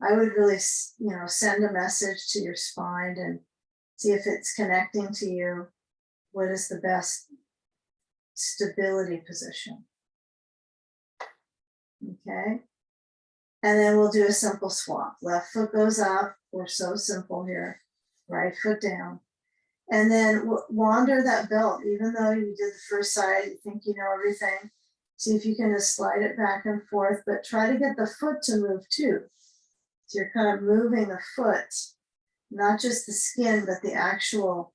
I would really, send a message to your spine and see if it's connecting to you. What is the best stability position? Okay. And then we'll do a simple swap. Left foot goes up. We're so simple here. Right foot down. And then wander that belt, even though you did the first side, you think you know everything. See if you can just slide it back and forth, but try to get the foot to move too. So you're kind of moving the foot, not just the skin, but the actual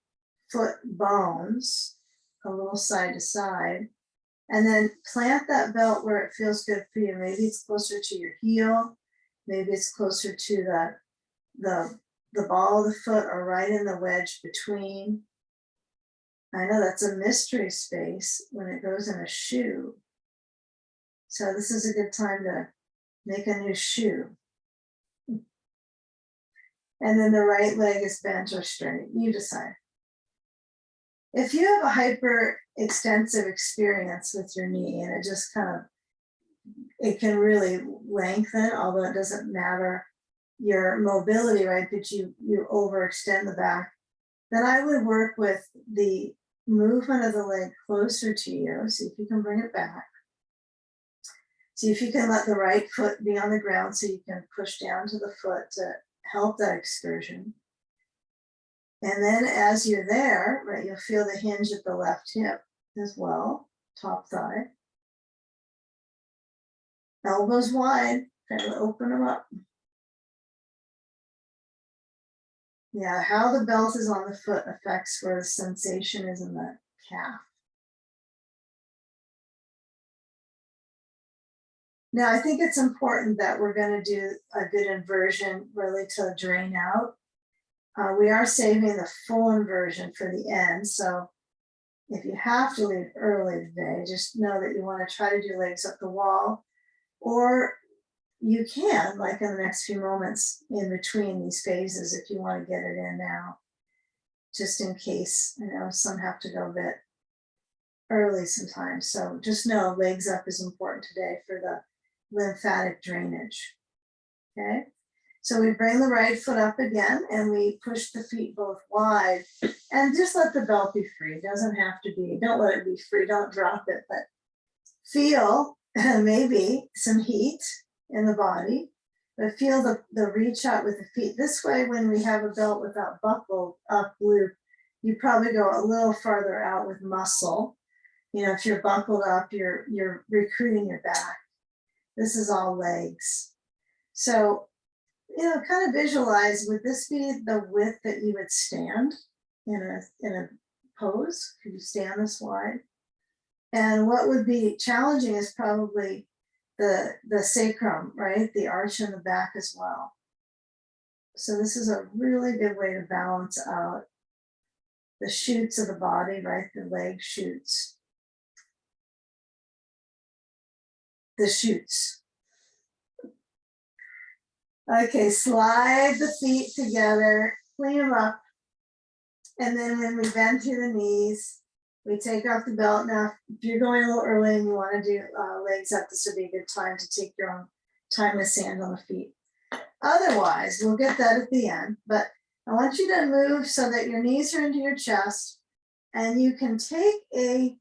foot bones, a little side to side. And then plant that belt where it feels good for you. Maybe it's closer to your heel. Maybe it's closer to the ball of the foot or right in the wedge between. I know that's a mystery space when it goes in a shoe. So this is a good time to make a new shoe. And then the right leg is bent or straight. You decide. If you have a hyper extensive experience with your knee and it just it can really lengthen, although it doesn't matter your mobility, right? But you overextend the back, then I would work with the movement of the leg closer to you. See if you can bring it back. See if you can let the right foot be on the ground so you can push down to the foot to help that excursion. And then as you're there, right, you'll feel the hinge at the left hip as well, top thigh. Elbows wide, kind of open them up. Yeah, how the belt is on the foot affects where the sensation is in the calf. Now, I think it's important that we're going to do a good inversion really to drain out. We are saving the full inversion for the end. So if you have to leave early today, just know that you want to try to do legs up the wall, or you can, like in the next few moments in between these phases, if you want to get it in now, just in case. I know some have to go a bit early sometimes. So just know legs up is important today for the lymphatic drainage. Okay. So we bring the right foot up again and we push the feet both wide and just let the belt be free. It doesn't have to be, don't let it be free, don't drop it, but feel maybe some heat in the body, but feel the reach out with the feet. This way, when we have a belt without buckle up loop, you probably go a little farther out with muscle. If you're buckled up, you're recruiting your back. This is all legs. So, kind of visualize, would this be the width that you would stand in a pose? Could you stand this wide? And what would be challenging is probably the sacrum, right? The arch in the back as well. So this is a really good way to balance out the shoots of the body, right? The leg shoots. The shoots. Okay, slide the feet together, clean them up. And then when we bend through the knees, we take off the belt. Now, if you're going a little early and you want to do legs up, this would be a good time to take your own time with sand on the feet. Otherwise, we'll get that at the end. But I want you to move so that your knees are into your chest and you can take a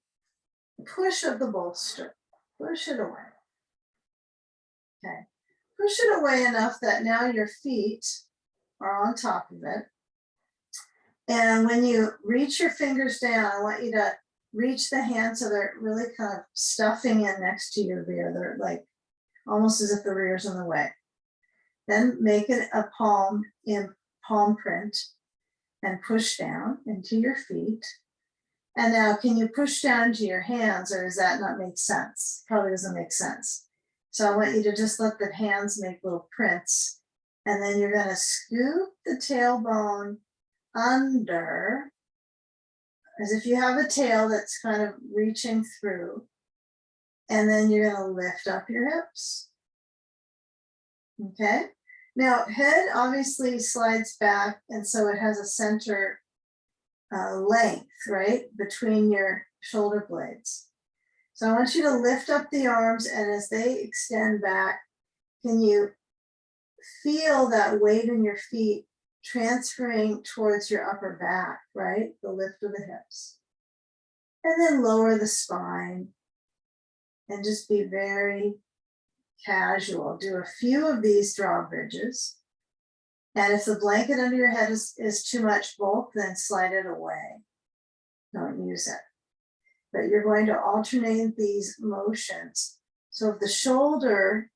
push of the bolster. Push it away. Okay. Push it away enough that now your feet are on top of it. And when you reach your fingers down, I want you to reach the hands so they're really kind of stuffing in next to your rear. They're like almost as if the rear's in the way. Then make it a palm print and push down into your feet. And now, can you push down to your hands, or does that not make sense? Probably doesn't make sense. So I want you to just let the hands make little prints. And then you're going to scoop the tailbone under, as if you have a tail that's kind of reaching through. And then you're going to lift up your hips. Okay. Now, head obviously slides back, and so it has a center length, right, between your shoulder blades. So I want you to lift up the arms, and as they extend back, can you feel that weight in your feet transferring towards your upper back, right? The lift of the hips. And then lower the spine and just be very casual. Do a few of these drawbridges. And if the blanket under your head is too much bulk, then slide it away. Don't use it. But you're going to alternate these motions. So if the shoulder,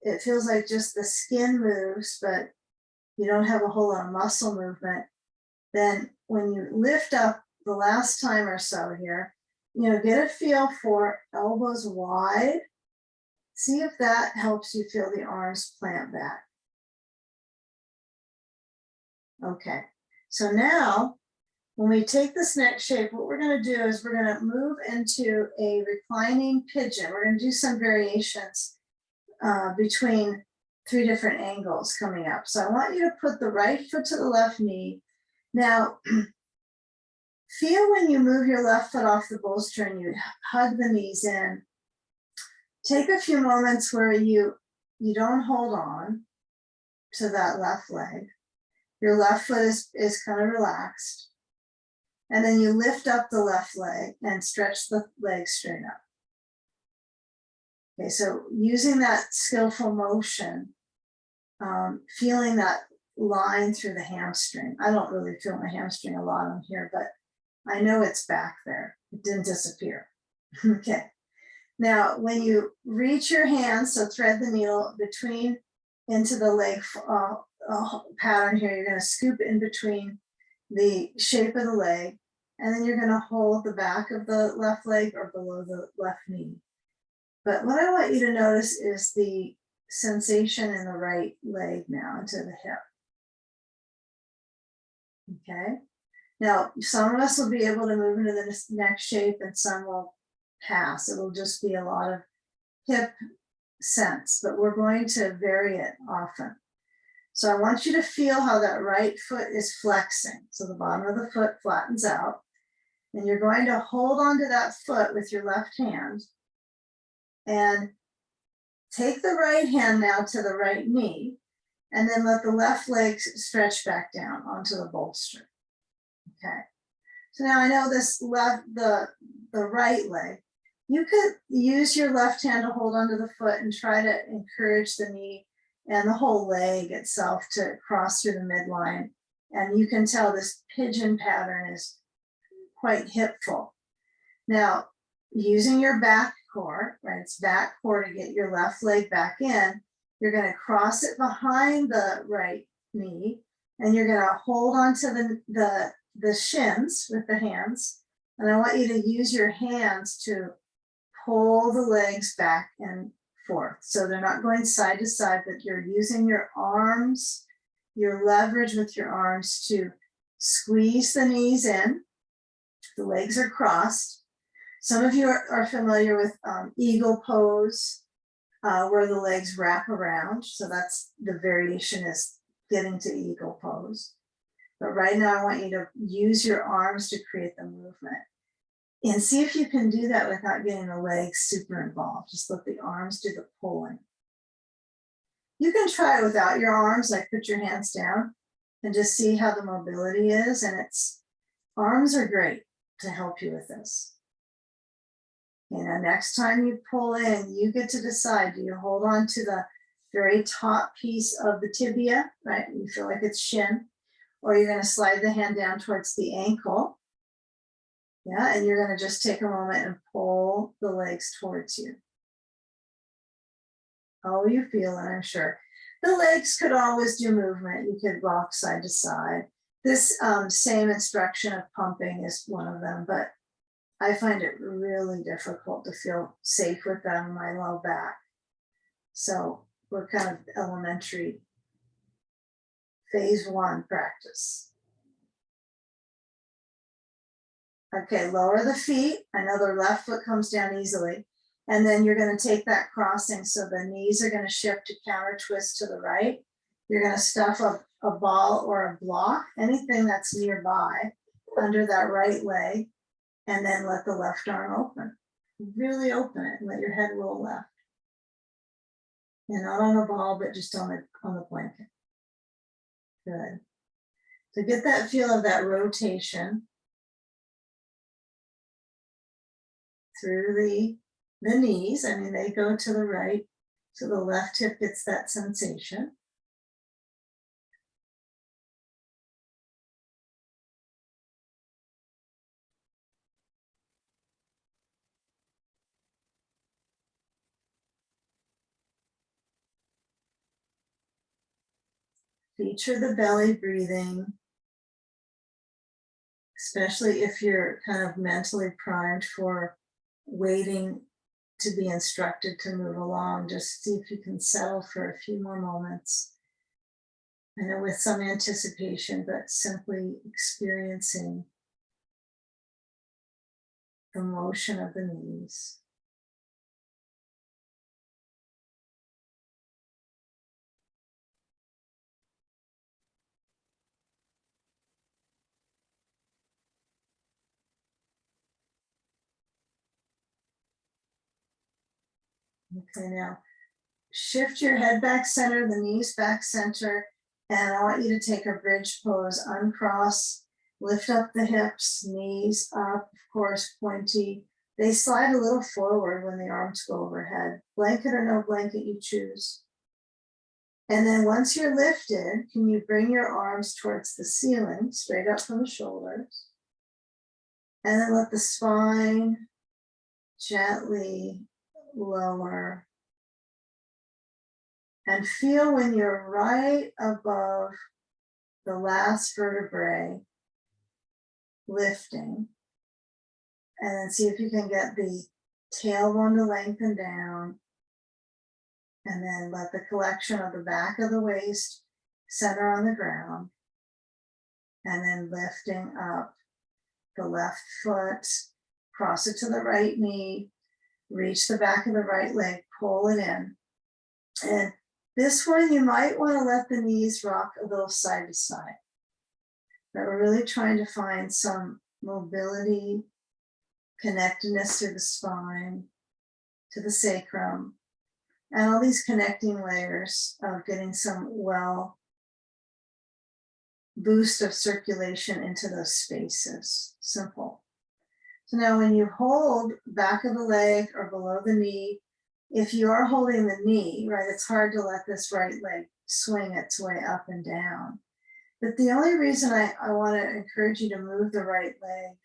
it feels like just the skin moves, but you don't have a whole lot of muscle movement, then when you lift up the last time or so here, get a feel for elbows wide. See if that helps you feel the arms plant back. Okay, so now when we take this next shape, what we're going to do is we're going to move into a reclining pigeon. We're going to do some variations between 3 different angles coming up. So I want you to put the right foot to the left knee. Now, feel when you move your left foot off the bolster and you hug the knees in. Take a few moments where you don't hold on to that left leg. Your left foot is kind of relaxed. And then you lift up the left leg and stretch the leg straight up. Okay, so using that skillful motion, feeling that line through the hamstring. I don't really feel my hamstring a lot on here, but I know it's back there. It didn't disappear. Okay. Now, when you reach your hands, so thread the needle into the leg pattern here, you're going to scoop in between the shape of the leg, and then you're going to hold the back of the left leg or below the left knee. But what I want you to notice is the sensation in the right leg now into the hip. Okay. Now, some of us will be able to move into the next shape and some will pass. It'll just be a lot of hip sense, but we're going to vary it often. So I want you to feel how that right foot is flexing. So the bottom of the foot flattens out, and you're going to hold onto that foot with your left hand and take the right hand now to the right knee, and then let the left leg stretch back down onto the bolster. Okay. So now I know this the right leg. You could use your left hand to hold onto the foot and try to encourage the knee and the whole leg itself to cross through the midline. And you can tell this pigeon pattern is quite hipful. Now, using your back core, right? It's back core to get your left leg back in. You're going to cross it behind the right knee, and you're going to hold onto the shins with the hands. And I want you to use your hands to pull the legs back and forth. So they're not going side to side, but you're using your arms, your leverage with your arms to squeeze the knees in. The legs are crossed. Some of you are familiar with eagle pose, where the legs wrap around. So that's the variation, is getting to eagle pose. But right now I want you to use your arms to create the movement. And see if you can do that without getting the legs super involved. Just let the arms do the pulling. You can try it without your arms, like put your hands down and just see how the mobility is. And arms are great to help you with this. Okay, now next time you pull in, you get to decide, do you hold on to the very top piece of the tibia, right? You feel like it's shin, or you're gonna slide the hand down towards the ankle. Yeah, and you're gonna just take a moment and pull the legs towards you. Oh, you feel it, I'm sure. The legs could always do movement. You could rock side to side. This same instruction of pumping is one of them, but I find it really difficult to feel safe with them in my low back. So we're kind of elementary phase 1 practice. Okay, lower the feet. I know the left foot comes down easily. And then you're going to take that crossing. So the knees are going to shift to counter twist to the right. You're going to stuff a ball or a block, anything that's nearby, under that right leg. And then let the left arm open. Really open it and let your head roll left. And not on the ball, but just on the blanket. Good. So get that feel of that rotation through the knees. I mean, they go to the right, so the left hip gets that sensation. Feature the belly breathing, especially if you're kind of mentally primed for waiting to be instructed to move along. Just see if you can settle for a few more moments. I know with some anticipation, but simply experiencing the motion of the knees. Okay, now shift your head back center, the knees back center, and I want you to take a bridge pose, uncross, lift up the hips, knees up, of course, pointy. They slide a little forward when the arms go overhead. Blanket or no blanket, you choose. And then once you're lifted, can you bring your arms towards the ceiling, straight up from the shoulders? And then let the spine gently lower. And feel when you're right above the last vertebrae lifting. And then see if you can get the tailbone to lengthen down. And then let the collection of the back of the waist center on the ground. And then lifting up the left foot, cross it to the right knee, reach the back of the right leg, pull it in. And this one, you might want to let the knees rock a little side to side. But we're really trying to find some mobility, connectedness to the spine, to the sacrum, and all these connecting layers of getting some boost of circulation into those spaces. Simple. So now when you hold back of the leg or below the knee, if you are holding the knee, right, it's hard to let this right leg swing its way up and down. But the only reason I want to encourage you to move the right leg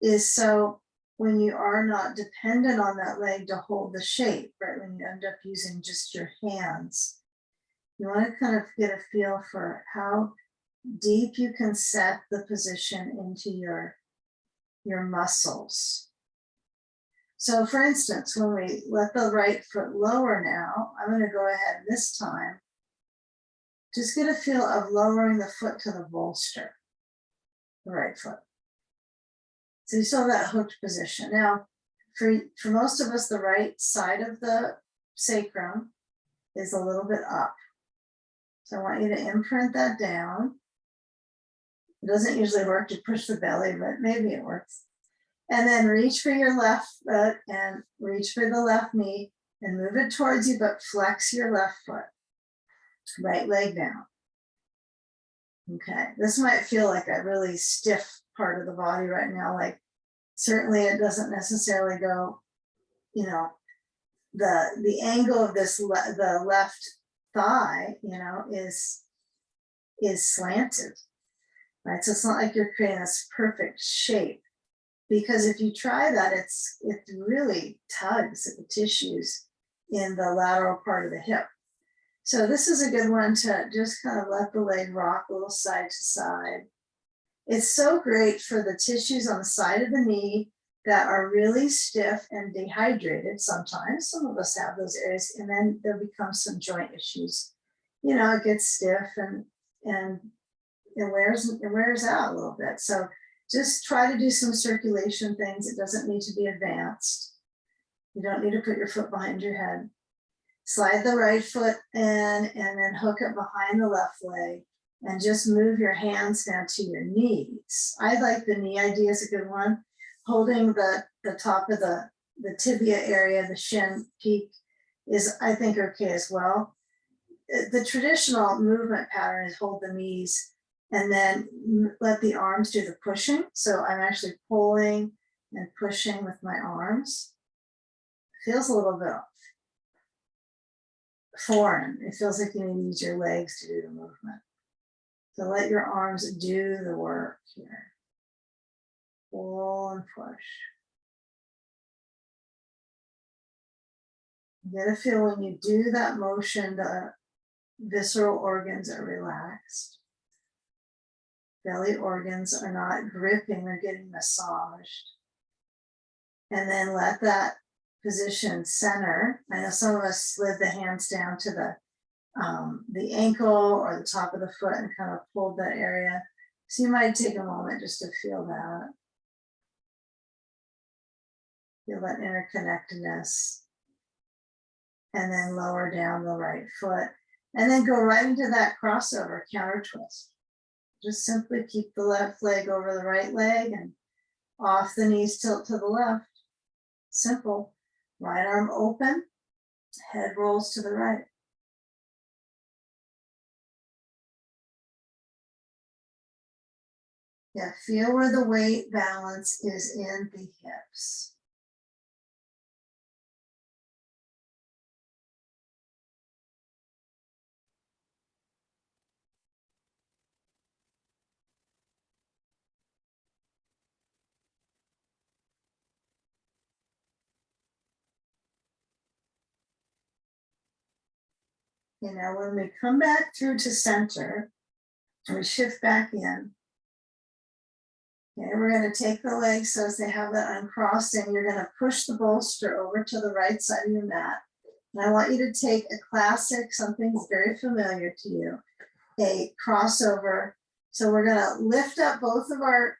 is so when you are not dependent on that leg to hold the shape, right, when you end up using just your hands, you want to kind of get a feel for how deep you can set the position into your muscles. So for instance, when we let the right foot lower now, I'm going to go ahead this time. Just get a feel of lowering the foot to the bolster, the right foot. So you saw that hooked position. Now, for most of us, the right side of the sacrum is a little bit up. So I want you to imprint that down. It doesn't usually work to push the belly, but maybe it works. And then reach for your left foot and reach for the left knee and move it towards you, but flex your left foot. Right leg down. Okay, this might feel like a really stiff part of the body right now. Like certainly it doesn't necessarily go you know, the angle of this, the left thigh, you know, is slanted, right? So it's not like you're creating this perfect shape, because if you try that, it really tugs at the tissues in the lateral part of the hip. So this is a good one to just kind of let the leg rock a little side to side. It's so great for the tissues on the side of the knee that are really stiff and dehydrated sometimes. Some of us have those areas, and then there becomes some joint issues. You know, it gets stiff and it wears out a little bit. So just try to do some circulation things. It doesn't need to be advanced. You don't need to put your foot behind your head. Slide the right foot in and then hook it behind the left leg and just move your hands down to your knees. I like the knee idea is a good one. Holding the top of the tibia area, the shin peak is, I think, okay as well. The traditional movement pattern is hold the knees and then let the arms do the pushing. So I'm actually pulling and pushing with my arms. It feels a little bit foreign. It feels like you need to use your legs to do the movement. So let your arms do the work here. Pull and push. Get a feel when you do that motion, the visceral organs are relaxed. Belly organs are not gripping, they're getting massaged. And then let that position center. I know some of us slid the hands down to the ankle or the top of the foot and kind of pulled that area. So you might take a moment just to feel that. Feel that interconnectedness. And then lower down the right foot. And then go right into that crossover counter twist. Just simply keep the left leg over the right leg and off the knees, tilt to the left. Simple. Right arm open, head rolls to the right. Yeah, feel where the weight balance is in the hips. You know, when we come back through to center, we shift back in. Okay, we're going to take the legs so as they have that uncrossed, and you're going to push the bolster over to the right side of your mat. And I want you to take a classic, something that's very familiar to you, a crossover. So we're going to lift up both of our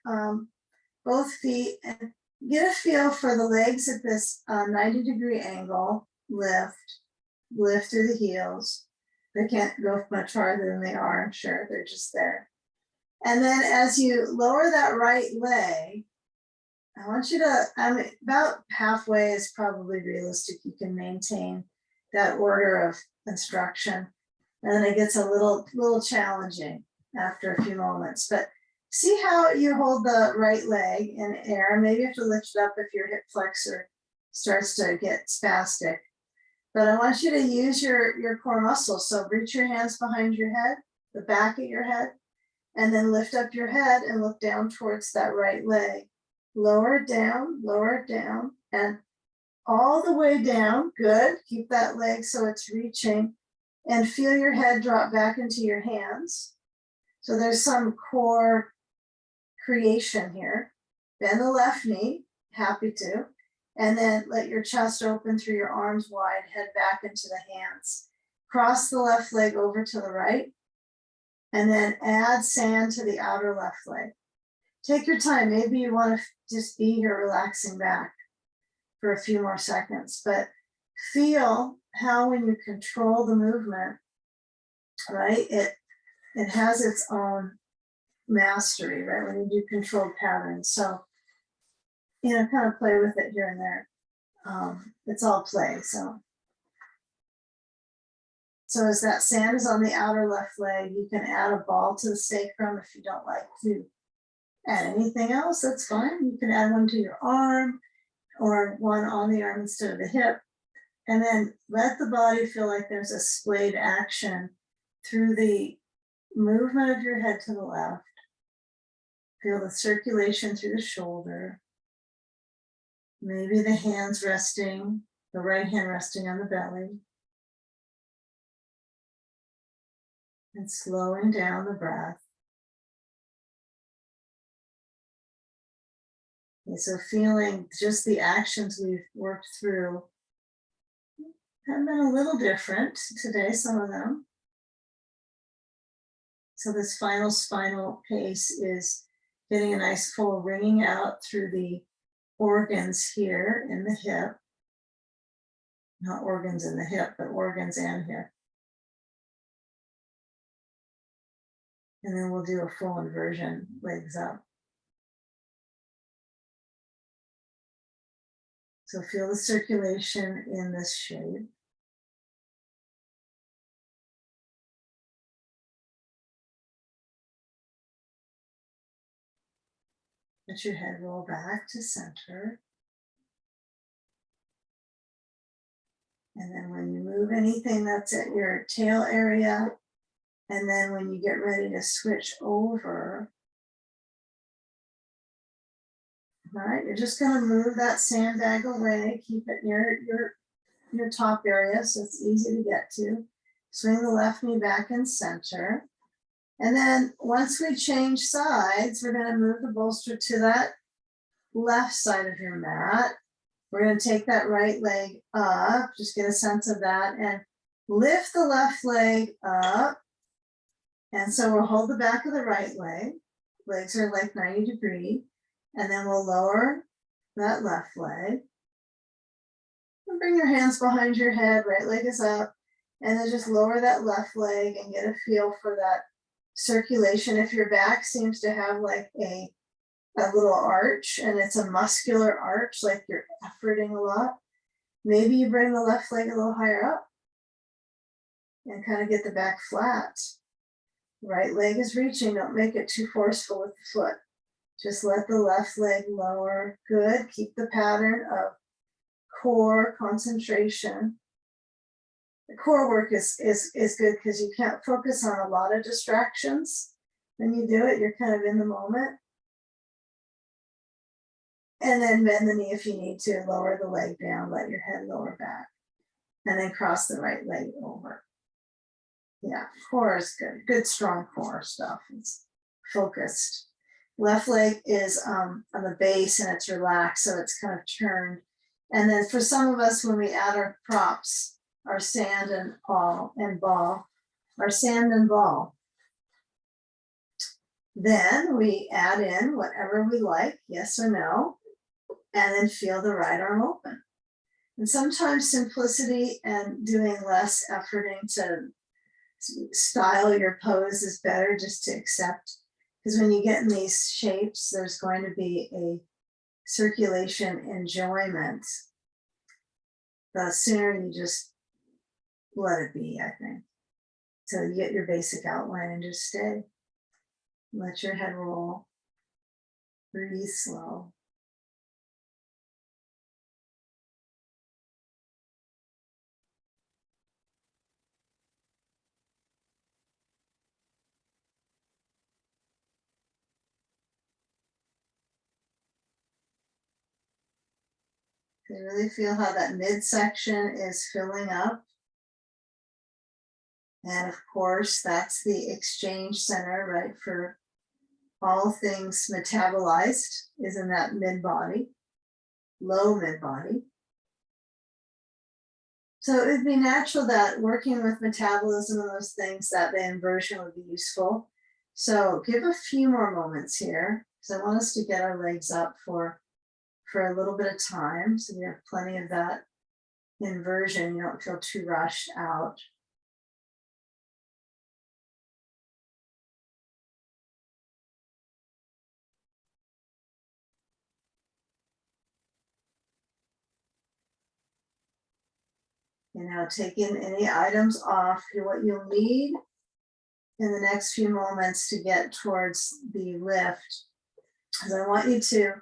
both feet and get a feel for the legs at this 90-degree angle. Lift through the heels. They can't go much farther than they are, I'm sure. They're just there. And then as you lower that right leg, I want you to, about halfway is probably realistic. You can maintain that order of instruction. And then it gets a little challenging after a few moments. But see how you hold the right leg in air. Maybe you have to lift it up if your hip flexor starts to get spastic. But I want you to use your core muscles. So reach your hands behind your head, the back of your head, and then lift up your head and look down towards that right leg. Lower it down, and all the way down. Good. Keep that leg so it's reaching, and feel your head drop back into your hands. So there's some core creation here. Bend the left knee, happy to. And then let your chest open through your arms wide, head back into the hands. Cross the left leg over to the right. And then add sand to the outer left leg. Take your time. Maybe you want to just be here relaxing back for a few more seconds. But feel how when you control the movement, right, it has its own mastery, right, when you do controlled patterns. So, you know, kind of play with it here and there. It's all play. So as that sand is on the outer left leg, you can add a ball to the sacrum if you don't like to add anything else, that's fine. You can add one to your arm, or one on the arm instead of the hip. And then let the body feel like there's a splayed action through the movement of your head to the left. Feel the circulation through the shoulder. Maybe the hands resting, the right hand resting on the belly. And slowing down the breath. Okay, so feeling just the actions we've worked through have been a little different today, some of them. So this final spinal pace is getting a nice full ringing out through the organs here in the hip. Not organs in the hip, but organs and hip. And then we'll do a full inversion, legs up. So feel the circulation in this shape. Let your head roll back to center. And then when you move anything that's at your tail area, and then when you get ready to switch over, all right, you're just going to move that sandbag away, keep it near your top area so it's easy to get to. Swing the left knee back in center. And then once we change sides, we're going to move the bolster to that left side of your mat. We're going to take that right leg up, just get a sense of that, and lift the left leg up. And so we'll hold the back of the right leg. Legs are like 90 degrees. And then we'll lower that left leg. And bring your hands behind your head, right leg is up. And then just lower that left leg and get a feel for that circulation. If your back seems to have like a little arch and it's a muscular arch, like you're efforting a lot, maybe you bring the left leg a little higher up and kind of get the back flat. Right leg is reaching, don't make it too forceful with the foot. Just let the left leg lower. Good, keep the pattern of core concentration. The core work is good because you can't focus on a lot of distractions. When you do it, you're kind of in the moment. And then bend the knee if you need to, lower the leg down, let your head lower back. And then cross the right leg over. Yeah, core is good. Good, strong core stuff. It's focused. Left leg is on the base and it's relaxed, so it's kind of turned. And then for some of us, when we add our props, our sand and ball, our sand and ball, then we add in whatever we like, yes or no, and then feel the right arm open. And sometimes simplicity and doing less efforting to style your pose is better, just to accept. Because when you get in these shapes, there's going to be a circulation enjoyment. The sooner you just let it be, I think. So you get your basic outline and just stay. Let your head roll. Breathe slow. You really feel how that midsection is filling up. And of course, that's the exchange center, right? For all things metabolized is in that mid-body, low mid-body. So it would be natural that working with metabolism and those things, that the inversion would be useful. So give a few more moments here, because I want us to get our legs up for a little bit of time. So we have plenty of that inversion. You don't feel too rushed out. And now taking any items off, what you'll need in the next few moments to get towards the lift is I want you to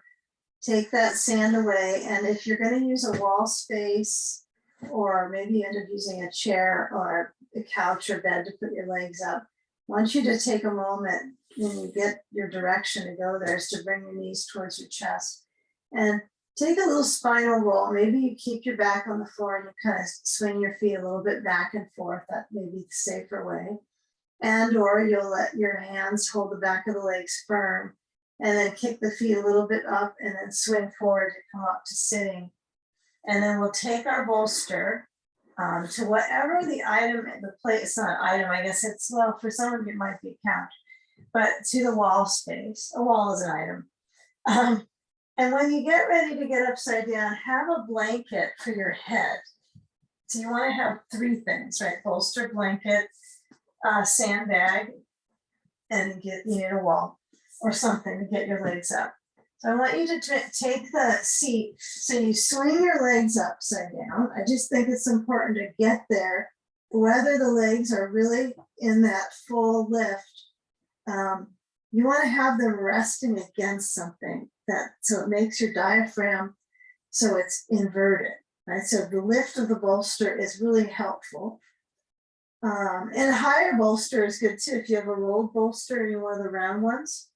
take that sand away. And if you're going to use a wall space, or maybe you end up using a chair or a couch or bed to put your legs up, I want you to take a moment when you get your direction to go there is to bring your knees towards your chest and take a little spinal roll. Maybe you keep your back on the floor and you kind of swing your feet a little bit back and forth. That may be the safer way. And or you'll let your hands hold the back of the legs firm and then kick the feet a little bit up and then swing forward to come up to sitting. And then we'll take our bolster to whatever the item, the plate, it's not an item, I guess it's, well, for some of you it might be a couch, but to the wall space. A wall is an item. And when you get ready to get upside down, have a blanket for your head. So you want to have three things, right? Bolster, blanket, sandbag, and you need a wall or something to get your legs up. So I want you to take the seat. So you swing your legs upside down. I just think it's important to get there, whether the legs are really in that full lift. You want to have them resting against something so it makes your diaphragm so it's inverted, right? So the lift of the bolster is really helpful. And a higher bolster is good too. If you have a rolled bolster and you want the round ones,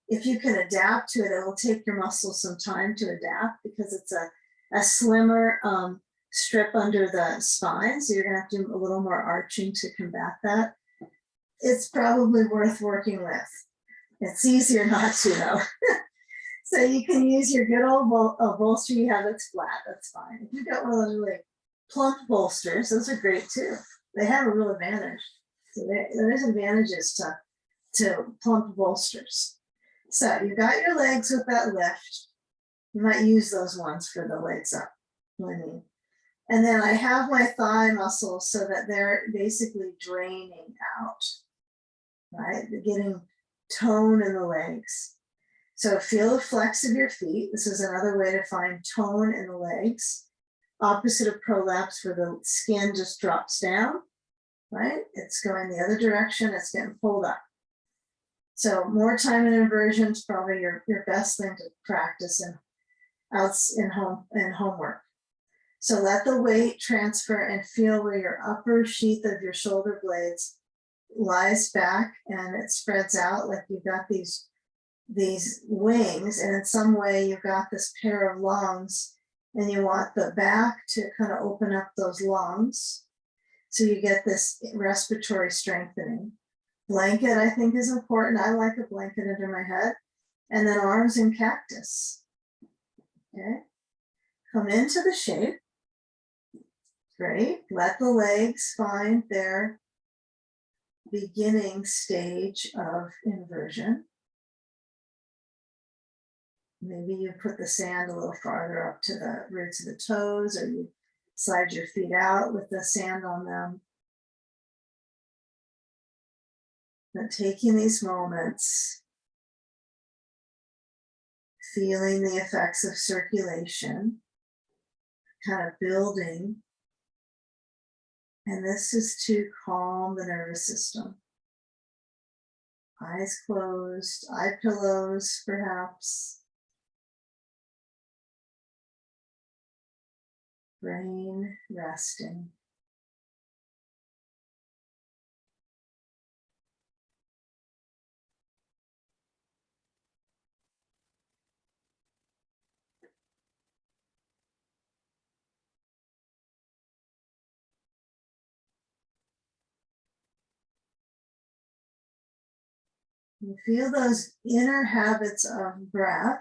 if you can adapt to it, it will take your muscles some time to adapt because it's a slimmer strip under the spine. So you're gonna have to do a little more arching to combat that. It's probably worth working with. It's easier not to though. So you can use your good old bolster you have that's flat, that's fine. If you've got one of those really plump bolsters, those are great too. They have a real advantage. So there's advantages to plump bolsters. So you got your legs with that lift. You might use those ones for the legs up. And then I have my thigh muscles so that they're basically draining out, right? They're getting tone in the legs. So feel the flex of your feet. This is another way to find tone in the legs. Opposite of prolapse where the skin just drops down, right? It's going the other direction, it's getting pulled up. So more time in inversion is probably your best thing to practice in homework. So let the weight transfer and feel where your upper sheath of your shoulder blades lies back and it spreads out like you've got these wings, and in some way you've got this pair of lungs and you want the back to kind of open up those lungs. So you get this respiratory strengthening. Blanket, I think, is important. I like a blanket under my head. And then arms in cactus. Okay. Come into the shape. Great. Let the legs find their beginning stage of inversion. Maybe you put the sand a little farther up to the roots of the toes, or you slide your feet out with the sand on them. But taking these moments, feeling the effects of circulation, kind of building. And this is to calm the nervous system. Eyes closed, eye pillows perhaps. Brain resting. You feel those inner habits of breath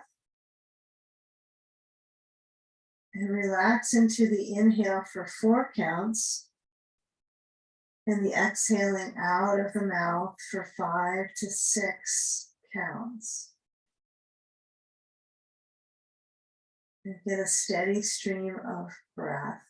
and relax into the inhale for 4 counts and the exhaling out of the mouth for 5 to 6 counts. And get a steady stream of breath.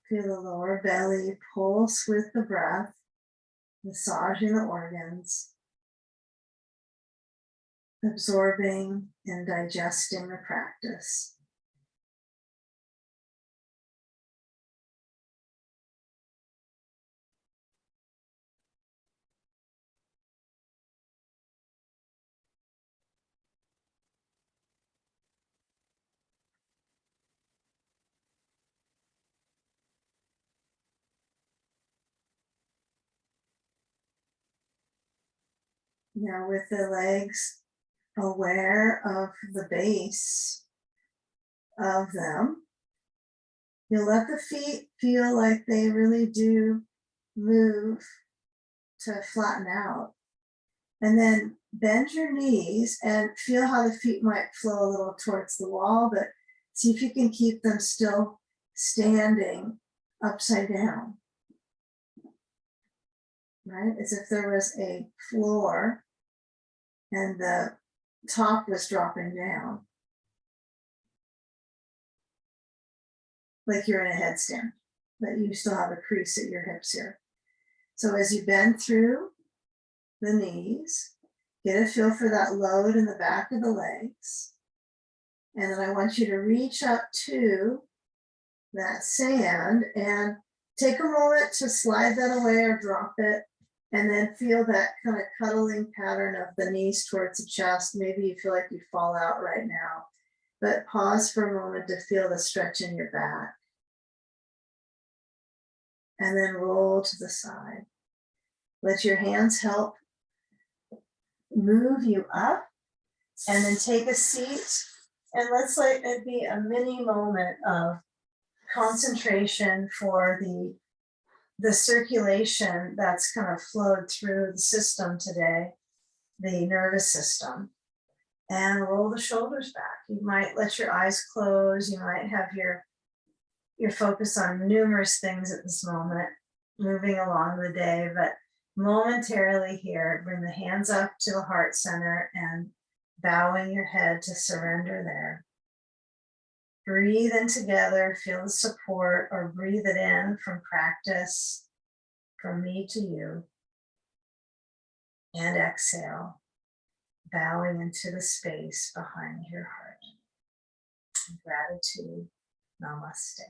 Feel the lower belly pulse with the breath, massaging the organs. absorbing and digesting the practice. Now with the legs aware of the base of them, you'll let the feet feel like they really do move to flatten out. And then bend your knees and feel how the feet might flow a little towards the wall, but see if you can keep them still standing upside down. Right? As if there was a floor and the top was dropping down. Like you're in a headstand, but you still have a crease at your hips here. So as you bend through the knees, get a feel for that load in the back of the legs. And then I want you to reach up to that sand and take a moment to slide that away or drop it. And then feel that kind of cuddling pattern of the knees towards the chest. Maybe you feel like you fall out right now, but pause for a moment to feel the stretch in your back. And then roll to the side. Let your hands help move you up, and then take a seat. And let's let it be a mini moment of concentration for the circulation that's kind of flowed through the system today, the nervous system. And roll the shoulders back. You might let your eyes close. You might have your focus on numerous things at this moment, moving along the day, but momentarily here, bring the hands up to the heart center and bowing your head to surrender there. Breathe in together, feel the support, or breathe it in from practice, from me to you. And exhale, bowing into the space behind your heart. Gratitude. Namaste.